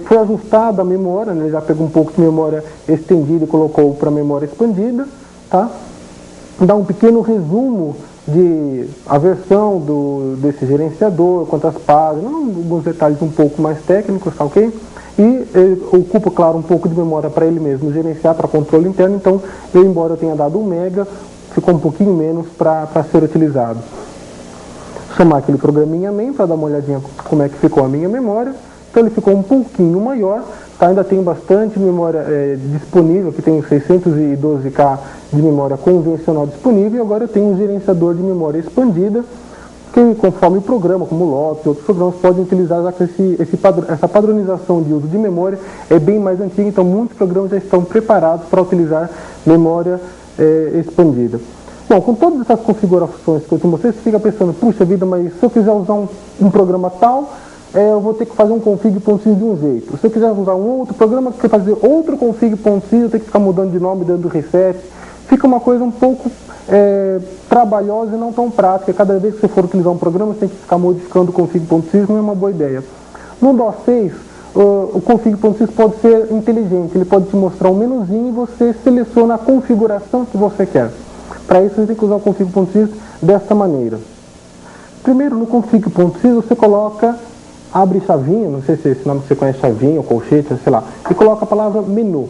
foi ajustada a memória, né? Ele já pegou um pouco de memória estendida e colocou para memória expandida, tá? Dá um pequeno resumo de a versão desse gerenciador, quantas páginas, alguns detalhes um pouco mais técnicos, tá ok? E ele ocupa, claro, um pouco de memória para ele mesmo gerenciar, para controle interno, então, embora eu tenha dado 1 MB, ficou um pouquinho menos para ser utilizado. Chamar aquele programinha main para dar uma olhadinha como é que ficou a minha memória. Então ele ficou um pouquinho maior, tá? Ainda tem bastante memória disponível, aqui tem 612K de memória convencional disponível, e agora eu tenho um gerenciador de memória expandida, que conforme o programa, como o Lotus e outros programas, podem utilizar, já que essa padronização de uso de memória é bem mais antiga, então muitos programas já estão preparados para utilizar memória expandida. Bom, com todas essas configurações que eu te mostrei, você fica pensando, puxa vida, mas se eu quiser usar um programa tal, eu vou ter que fazer um config.sys de um jeito. Se eu quiser usar um outro programa, que fazer outro config.sys, eu tenho que ficar mudando de nome, dando reset. Fica uma coisa um pouco trabalhosa e não tão prática. Cada vez que você for utilizar um programa, você tem que ficar modificando o config.sys, não é uma boa ideia. No DOS 6, o config.sys pode ser inteligente, ele pode te mostrar um menuzinho e você seleciona a configuração que você quer. Para isso, você tem que usar o config.sys desta maneira. Primeiro, no config.sys, você coloca, abre chavinha, não sei se esse nome você conhece, chavinha ou colchete, sei lá, e coloca a palavra menu.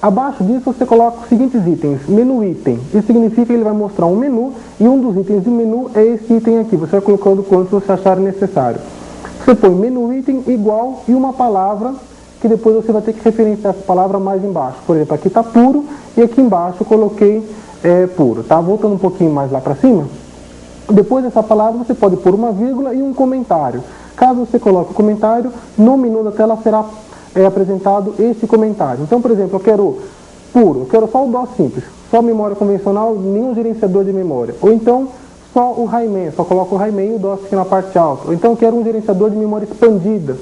Abaixo disso, você coloca os seguintes itens. Menu item. Isso significa que ele vai mostrar um menu, e um dos itens do menu é esse item aqui. Você vai colocando quanto você achar necessário. Você põe menu item igual e uma palavra, que depois você vai ter que referenciar essa palavra mais embaixo. Por exemplo, aqui está puro, e aqui embaixo eu coloquei puro, tá? Voltando um pouquinho mais lá para cima, depois dessa palavra você pode pôr uma vírgula e um comentário. Caso você coloque o comentário, no menu da tela será apresentado esse comentário. Então, por exemplo, eu quero puro, eu quero só o DOS simples, só memória convencional, nenhum gerenciador de memória. Ou então, só o Highman, só coloco o Highman e o DOS aqui na parte alta. Ou então, eu quero um gerenciador de memória expandida.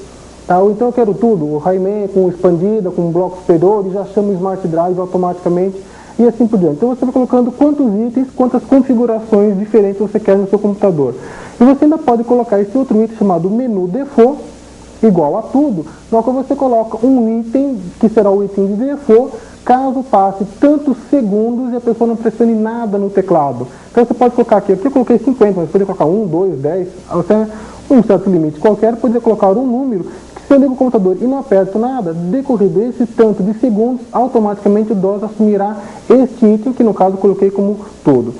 Tá? Ou então, eu quero tudo, o Highman com expandida, com um bloco superior, e já chama o Smart Drive automaticamente. E assim por diante. Então você vai colocando quantos itens, quantas configurações diferentes você quer no seu computador. E você ainda pode colocar esse outro item chamado menu default, igual a tudo, no qual você coloca um item, que será o item de default, caso passe tantos segundos e a pessoa não pressione nada no teclado. Então você pode colocar aqui eu coloquei 50, mas pode colocar 1, 2, 10, até um certo limite qualquer, pode colocar um número. Se eu ligo o computador e não aperto nada, decorrido esse tanto de segundos, automaticamente o DOS assumirá este item, que no caso eu coloquei como todo.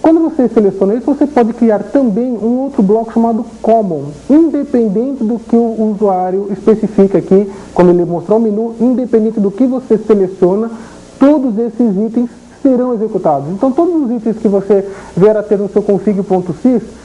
Quando você seleciona isso, você pode criar também um outro bloco chamado Common, independente do que o usuário especifica aqui, quando ele mostrar o menu, independente do que você seleciona, todos esses itens serão executados. Então todos os itens que você vier a ter no seu config.sys,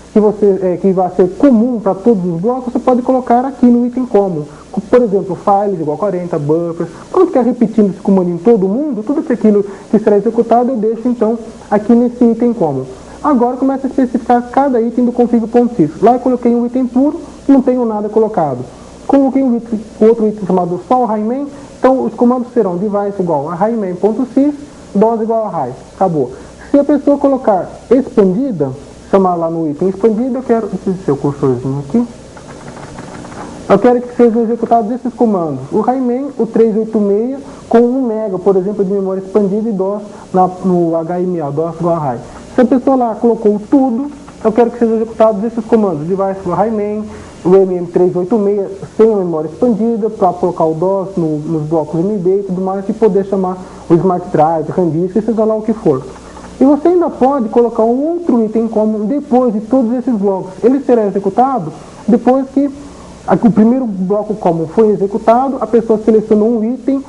que vai ser comum para todos os blocos, você pode colocar aqui no item common. Por exemplo, files igual 40, buffers. Quando ficar repetindo esse comando em todo mundo, tudo aquilo que será executado eu deixo então aqui nesse item common. Agora começa a especificar cada item do config.sys. Lá eu coloquei um item puro, não tenho nada colocado. Coloquei outro item chamado só o Highman, então os comandos serão device igual a highman.sys, DOS igual a high. Acabou. Se a pessoa colocar expandida, chamar lá no item expandido, eu quero, deixa eu ver seu cursorzinho aqui, eu quero que sejam executados esses comandos, o Highman, o 386, com 1 MB, por exemplo, de memória expandida e DOS no HMA, DOS igual a high. Se a pessoa lá colocou tudo, eu quero que sejam executados esses comandos, device do Highman, o MM386 sem a memória expandida, para colocar o DOS nos blocos MB e tudo mais, e poder chamar o Smart Drive, RAM Disk, seja lá o que for. E você ainda pode colocar um outro item comum depois de todos esses blocos. Ele será executado depois que o primeiro bloco comum foi executado, a pessoa selecionou um item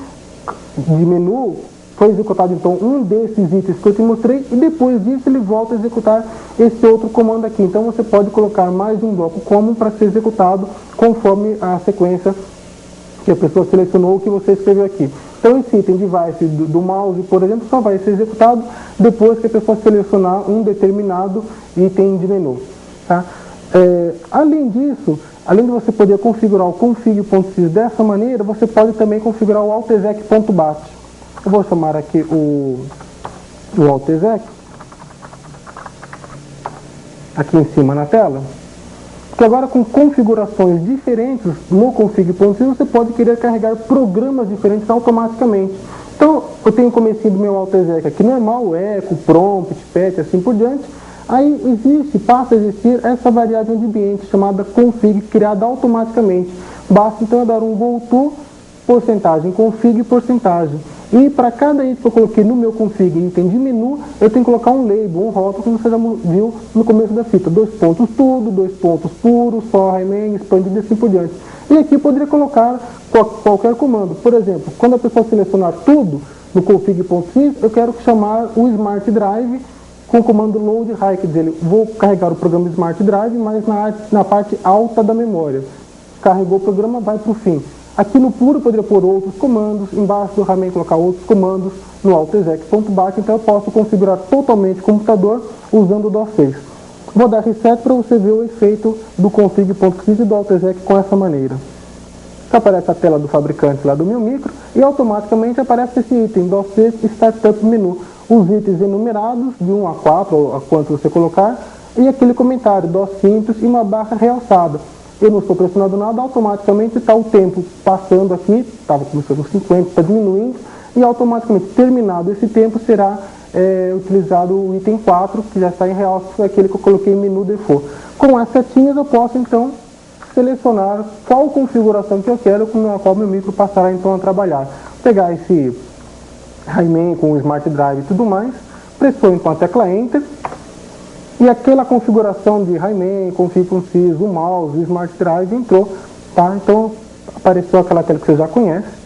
de menu, foi executado então um desses itens que eu te mostrei, e depois disso ele volta a executar esse outro comando aqui. Então você pode colocar mais um bloco comum para ser executado conforme a sequência que a pessoa selecionou, que você escreveu aqui. Então esse item device do mouse, por exemplo, só vai ser executado depois que a pessoa selecionar um determinado item de menu. Tá? Além disso, além de você poder configurar o config.sys dessa maneira, você pode também configurar o altexec.bat. Eu vou chamar aqui o altexec, aqui em cima na tela, que agora com configurações diferentes no config.sys você pode querer carregar programas diferentes automaticamente. Então, eu tenho comecei do meu altexec aqui normal, echo, prompt, pet, assim por diante. Aí passa a existir essa variável de ambiente chamada config, criada automaticamente. Basta então eu dar um goto, porcentagem, config, porcentagem. E para cada item que eu coloquei no meu config, item de menu, eu tenho que colocar um label, um rótulo, como você já viu no começo da fita. 2 pontos tudo, 2 pontos puro, só, remain, expandido e assim por diante. E aqui eu poderia colocar qualquer comando. Por exemplo, quando a pessoa selecionar tudo no config.sys, eu quero chamar o Smart Drive com o comando load high, quer dizer, vou carregar o programa Smart Drive, mas na parte alta da memória. Carregou o programa, vai para o fim. Aqui no puro eu poderia pôr outros comandos, embaixo do remain colocar outros comandos, no altexec.bat, então eu posso configurar totalmente o computador usando o DOS 6. Vou dar reset para você ver o efeito do config.sys e do altexec com essa maneira. Aparece a tela do fabricante lá do meu micro e automaticamente aparece esse item, DOS 6 Startup Menu. Os itens enumerados, de 1 a 4, ou a quanto você colocar, e aquele comentário, DOS simples e uma barra realçada. Eu não estou pressionando nada, automaticamente está o tempo passando aqui, estava começando com 50, está diminuindo, e automaticamente, terminado esse tempo, será utilizado o item 4, que já está em realce, foi aquele que eu coloquei em menu default. Com as setinhas eu posso, então, selecionar qual configuração que eu quero, com a qual meu micro passará, então, a trabalhar. Pegar esse remain com o Smart Drive e tudo mais, pressou, então, a tecla Enter, e aquela configuração de remain, config.sys, o mouse, o Smart Drive entrou, tá? Então apareceu aquela tela que você já conhece.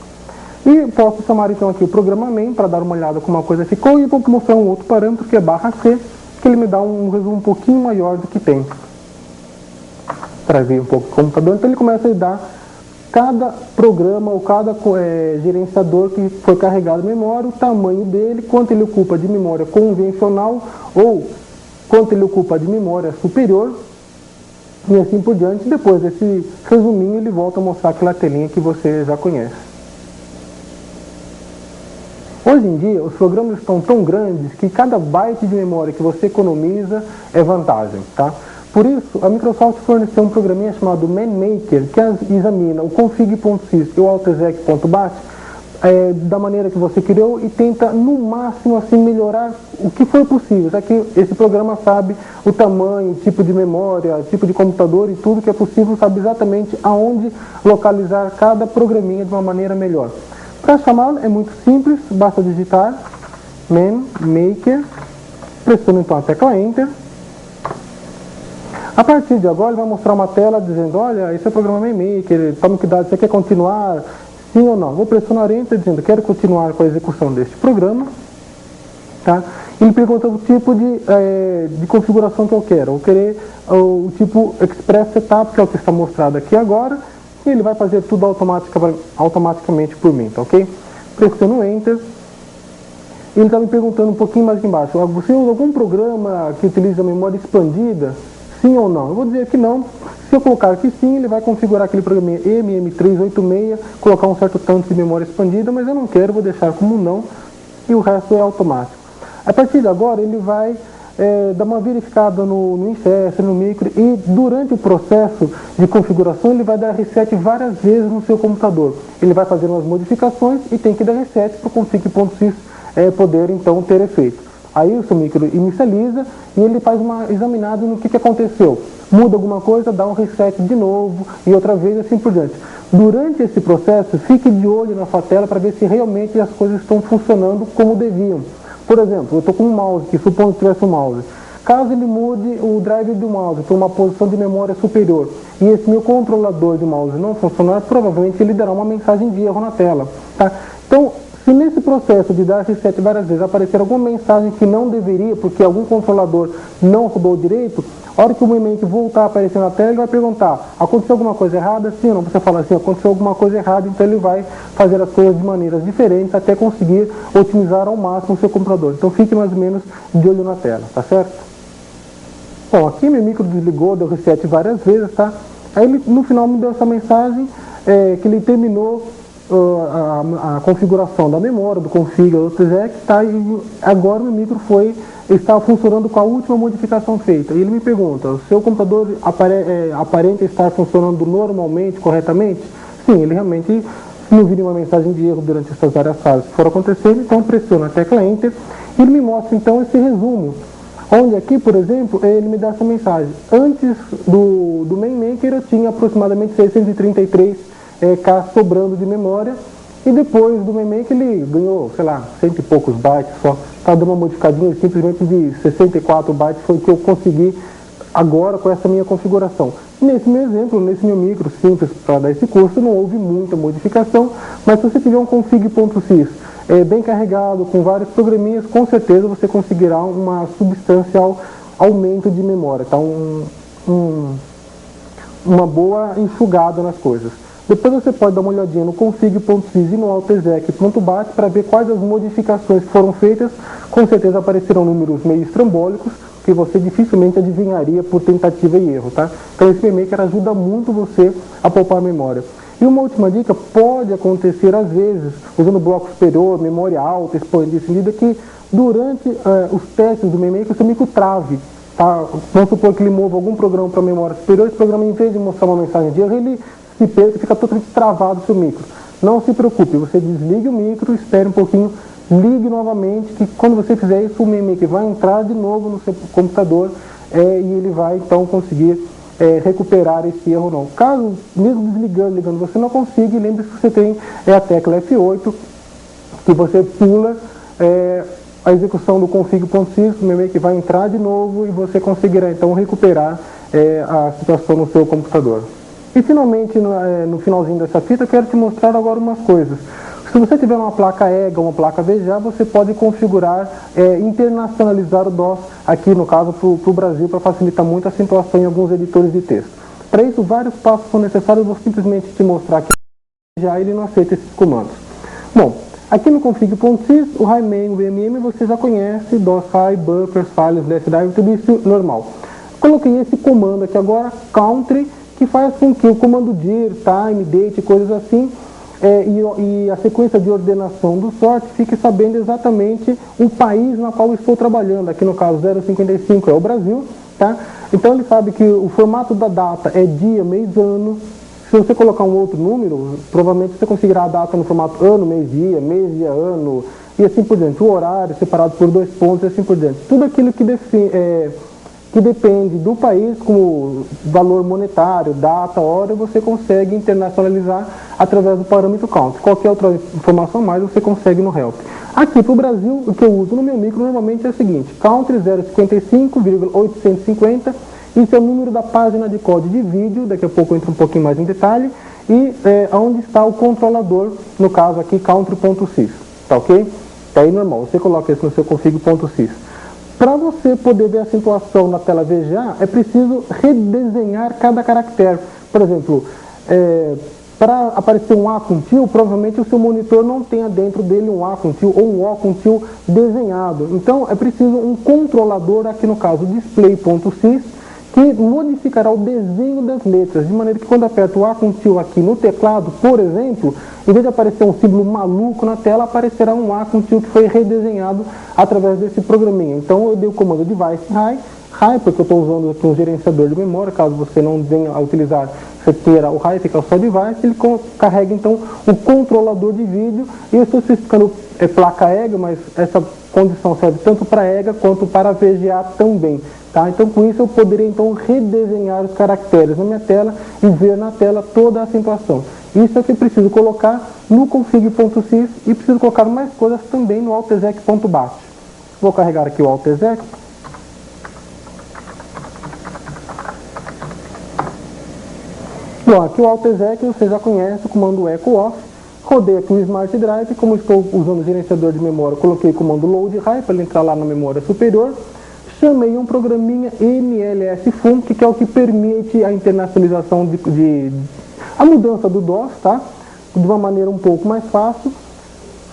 E posso chamar então aqui o programa main para dar uma olhada como a coisa ficou e vou mostrar um outro parâmetro que é /c, que ele me dá um resumo um pouquinho maior do que tem. Para ver um pouco o computador, então ele começa a dar cada programa ou cada gerenciador que foi carregado em memória, o tamanho dele, quanto ele ocupa de memória convencional ou quanto ele ocupa de memória superior, e assim por diante. Depois desse resuminho, ele volta a mostrar aquela telinha que você já conhece. Hoje em dia, os programas estão tão grandes que cada byte de memória que você economiza é vantagem, tá? Por isso, a Microsoft forneceu um programinha chamado ManMaker, que examina o config.sys e o altexec.bat da maneira que você criou e tenta, no máximo, assim, melhorar o que for possível. Já que esse programa sabe o tamanho, o tipo de memória, o tipo de computador e tudo que é possível, sabe exatamente aonde localizar cada programinha de uma maneira melhor. Para chamar é muito simples, basta digitar ManMaker, pressionando então a tecla Enter. A partir de agora ele vai mostrar uma tela dizendo, olha, esse é o programa ManMaker, tome cuidado, você quer continuar? Sim ou não? Vou pressionar Enter dizendo, quero continuar com a execução deste programa. Tá? Ele pergunta o tipo de configuração que eu quero. Eu vou querer o tipo Express Setup, que é o que está mostrado aqui agora, e ele vai fazer tudo automaticamente por mim, tá ok? Pressiono Enter. Ele está me perguntando um pouquinho mais aqui embaixo, você usa algum programa que utiliza memória expandida? Sim ou não? Eu vou dizer que não. Se eu colocar que sim, ele vai configurar aquele programinha MM386, colocar um certo tanto de memória expandida, mas eu não quero, vou deixar como não, e o resto é automático. A partir de agora, ele vai dar uma verificada no InFest, no micro, e durante o processo de configuração, ele vai dar reset várias vezes no seu computador. Ele vai fazer umas modificações e tem que dar reset para o config.sys poder, então, ter efeito. Aí o seu micro inicializa e ele faz uma examinada no que aconteceu. Muda alguma coisa, dá um reset de novo e outra vez, assim por diante. Durante esse processo, fique de olho na sua tela para ver se realmente as coisas estão funcionando como deviam. Por exemplo, eu estou com um mouse aqui, supondo que tivesse um mouse. Caso ele mude o driver do mouse para uma posição de memória superior e esse meu controlador de mouse não funcionar, provavelmente ele dará uma mensagem de erro na tela. Tá? Então, se nesse processo de dar reset várias vezes aparecer alguma mensagem que não deveria, porque algum controlador não rodou direito, a hora que o movimento voltar a aparecer na tela, ele vai perguntar, aconteceu alguma coisa errada? Sim ou não? Você fala assim, aconteceu alguma coisa errada, então ele vai fazer as coisas de maneiras diferentes até conseguir otimizar ao máximo o seu computador. Então fique mais ou menos de olho na tela, tá certo? Bom, aqui meu micro desligou, deu reset várias vezes, tá? Aí ele, no final me deu essa mensagem que ele terminou a configuração da memória, do config, do OTZEC, tá? E agora o meu micro está funcionando com a última modificação feita. E ele me pergunta, o seu computador aparenta estar funcionando normalmente, corretamente? Sim, ele realmente, se não vir nenhuma mensagem de erro durante essas várias fases que foram acontecendo, então pressiona a tecla Enter e ele me mostra então esse resumo. Onde aqui, por exemplo, ele me dá essa mensagem. Antes do MainMaker eu tinha aproximadamente 633 K sobrando de memória, e depois do MainMaker ele ganhou, sei lá, 100 e poucos bytes só. Está dando uma modificadinha simplesmente de 64 bytes, foi o que eu consegui agora com essa minha configuração. Nesse meu exemplo, nesse meu micro simples para dar esse curso, não houve muita modificação, mas se você tiver um config.sys bem carregado, com vários programinhas, com certeza você conseguirá uma substancial aumento de memória, tá? Uma boa enxugada nas coisas. Depois você pode dar uma olhadinha no config.sys e no altexec.bat para ver quais as modificações que foram feitas. Com certeza aparecerão números meio estrambólicos, que você dificilmente adivinharia por tentativa e erro, tá? Então esse MainMaker ajuda muito você a poupar memória. E uma última dica, pode acontecer às vezes, usando bloco superior, memória alta, expandida, que durante os testes do MainMaker o seu micro trave. Tá? Vamos supor que ele mova algum programa para a memória superior, esse programa, em vez de mostrar uma mensagem de erro, ele se perca, fica totalmente travado o seu micro. Não se preocupe, você desligue o micro, espere um pouquinho, ligue novamente, que quando você fizer isso, o MainMaker vai entrar de novo no seu computador e ele vai então conseguir recuperar esse erro ou não. Caso, mesmo desligando, ligando, você não consiga, lembre-se que você tem a tecla F8, que você pula a execução do config.sys, o MainMaker vai entrar de novo e você conseguirá então recuperar a situação no seu computador. E finalmente, no finalzinho dessa fita, eu quero te mostrar agora umas coisas. Se você tiver uma placa EGA ou uma placa VGA, você pode configurar, internacionalizar o DOS, aqui no caso para o Brasil, para facilitar muito a situação em alguns editores de texto. Para isso, vários passos são necessários, eu vou simplesmente te mostrar aqui. Já ele não aceita esses comandos. Bom, aqui no config.sys, o HiMain, o VMM, você já conhece, DOS High, buffers, files, flash drive, tudo isso normal. Coloquei esse comando aqui agora, country, que faz com que o comando dir, time, date, coisas assim, e a sequência de ordenação do sort fique sabendo exatamente o país na qual eu estou trabalhando. Aqui no caso 055 é o Brasil, tá? Então ele sabe que o formato da data é dia, mês, ano. Se você colocar um outro número, provavelmente você conseguirá a data no formato ano, mês, dia, ano, e assim por diante. O horário separado por 2 pontos e assim por diante. Tudo aquilo que depende do país, como valor monetário, data, hora, você consegue internacionalizar através do parâmetro count. Qualquer outra informação a mais você consegue no help. Aqui para o Brasil, o que eu uso no meu micro normalmente é o seguinte: country 055,850, isso é o número da página de código de vídeo, daqui a pouco eu entro um pouquinho mais em detalhe, e onde está o controlador, no caso aqui country.sys, tá ok? Tá aí normal, você coloca isso no seu config.sys. Para você poder ver a situação na tela VGA, é preciso redesenhar cada caractere. Por exemplo, para aparecer um A com tio, provavelmente o seu monitor não tenha dentro dele um A com tio ou um O com tio desenhado. Então é preciso um controlador, aqui no caso display.sys, que modificará o desenho das letras, de maneira que quando aperto o A com tio aqui no teclado, por exemplo, em vez de aparecer um símbolo maluco na tela, aparecerá um A com tio que foi redesenhado através desse programinha. Então eu dei o comando device high, porque eu estou usando aqui um gerenciador de memória, caso você não venha a utilizar, você terá o high, fica só device, ele carrega então o controlador de vídeo, e eu estou especificando placa EGA, mas essa condição serve tanto para EGA quanto para VGA também. Tá? Então com isso eu poderia então redesenhar os caracteres na minha tela e ver na tela toda a situação. Isso é o que eu preciso colocar no config.sys e preciso colocar mais coisas também no altexec.bat. Vou carregar aqui o AltExec. Bom, aqui o AltExec você já conhece, o comando echo off. Rodei aqui o Smart Drive, como estou usando o gerenciador de memória, coloquei o comando load high para ele entrar lá na memória superior. Chamei um programinha NLS-Func, que é o que permite a internacionalização a mudança do DOS, tá? De uma maneira um pouco mais fácil.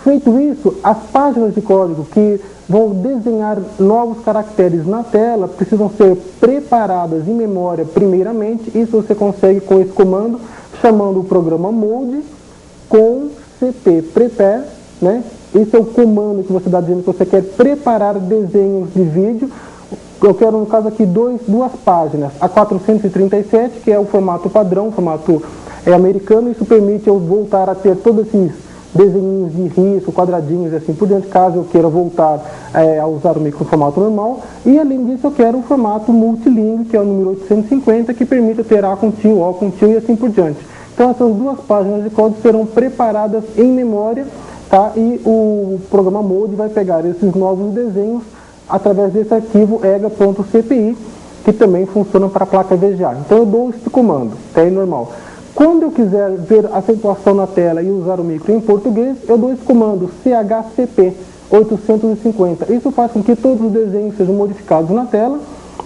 Feito isso, as páginas de código que vão desenhar novos caracteres na tela precisam ser preparadas em memória primeiramente. Isso você consegue com esse comando, chamando o programa mode com cp prepare, né? Esse é o comando que você está dizendo que você quer preparar desenhos de vídeo. Eu quero, no caso aqui, duas páginas. A 437, que é o formato padrão, o formato americano. Isso permite eu voltar a ter todos esses desenhos de risco, quadradinhos e assim por diante, caso eu queira voltar a usar o micro no formato normal. E, além disso, eu quero o formato multilingue, que é o número 850, que permite eu ter A com tio, O com tio e assim por diante. Então, essas duas páginas de código serão preparadas em memória, tá? E o programa Mode vai pegar esses novos desenhos através desse arquivo ega.cpi, que também funciona para a placa VGA. Então eu dou esse comando, é normal. Quando eu quiser ver acentuação na tela e usar o micro em português, eu dou esse comando chcp 850. Isso faz com que todos os desenhos sejam modificados na tela,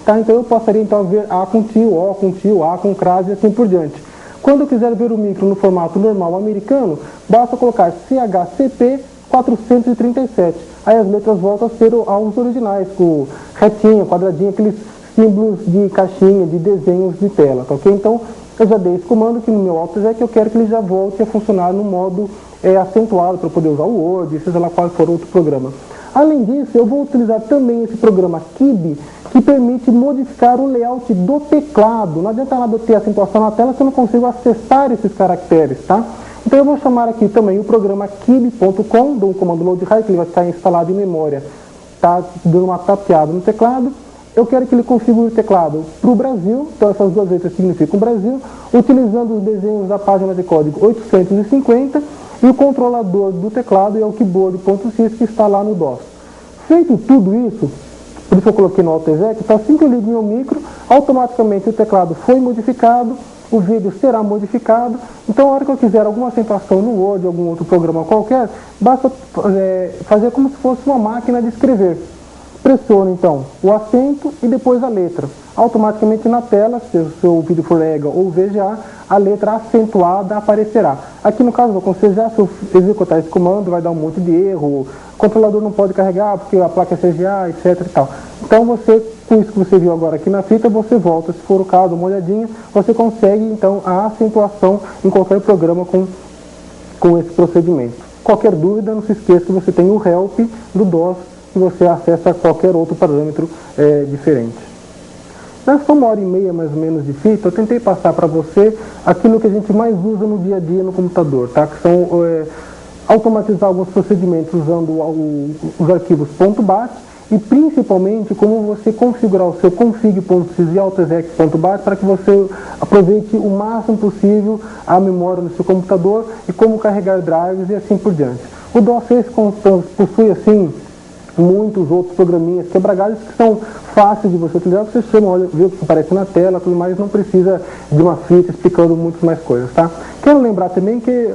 tá? Então eu passaria então a ver A com tio, O com tio, A com crase e assim por diante. Quando eu quiser ver o micro no formato normal americano, basta colocar chcp 437. Aí as letras voltam a ser aos originais, com retinha, quadradinho, aqueles símbolos de caixinha, de desenhos de tela, tá ok? Então, eu já dei esse comando aqui no meu AltExec, eu quero que ele já volte a funcionar no modo acentuado, para poder usar o Word, seja lá qual for outro programa. Além disso, eu vou utilizar também esse programa Kib, que permite modificar o layout do teclado. Não adianta nada eu ter acentuação na tela se eu não consigo acessar esses caracteres, tá? Então eu vou chamar aqui também o programa kib.com, do comando load high, que ele vai estar instalado em memória, tá? Dando uma tapeada no teclado. Eu quero que ele configure o teclado para o Brasil, então essas duas letras significam Brasil, utilizando os desenhos da página de código 850 e o controlador do teclado é o keyboard.sys, que está lá no DOS. Feito tudo isso, por isso eu coloquei no AltExec, então assim que eu ligo meu micro, automaticamente o teclado foi modificado, o vídeo será modificado. Então, a hora que eu quiser alguma acentuação no Word, algum outro programa qualquer, basta fazer como se fosse uma máquina de escrever. Pressione, então, o acento e depois a letra. Automaticamente na tela, se o seu vídeo for EGA ou VGA, a letra acentuada aparecerá. Aqui no caso, com CGA, se eu executar esse comando, vai dar um monte de erro. O controlador não pode carregar porque a placa é CGA, etc e tal. Então, você, com isso que você viu agora aqui na fita, você volta, se for o caso, uma olhadinha, você consegue, então, a acentuação em qualquer programa com esse procedimento. Qualquer dúvida, não se esqueça que você tem o help do DOS, que você acessa qualquer outro parâmetro diferente. Nessa 1h30 mais ou menos de fita, eu tentei passar para você aquilo que a gente mais usa no dia a dia no computador, tá? Que são automatizar alguns procedimentos usando os arquivos .bat e principalmente como você configurar o seu config.sys e AltExec.bat para que você aproveite o máximo possível a memória do seu computador e como carregar drives e assim por diante. O DOS possui assim muitos outros programinhas, quebra-galhos que são fáceis de você utilizar, você chama, olha, vê o que aparece na tela, tudo mais, não precisa de uma fita explicando muitas mais coisas, tá? Quero lembrar também que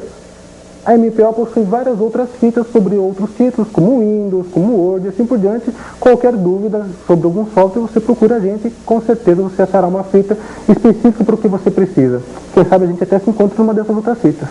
a MPO possui várias outras fitas sobre outros títulos, como Windows, como Word e assim por diante. Qualquer dúvida sobre algum software, você procura a gente e com certeza você achará uma fita específica para o que você precisa. Quem sabe a gente até se encontra numa dessas outras fitas.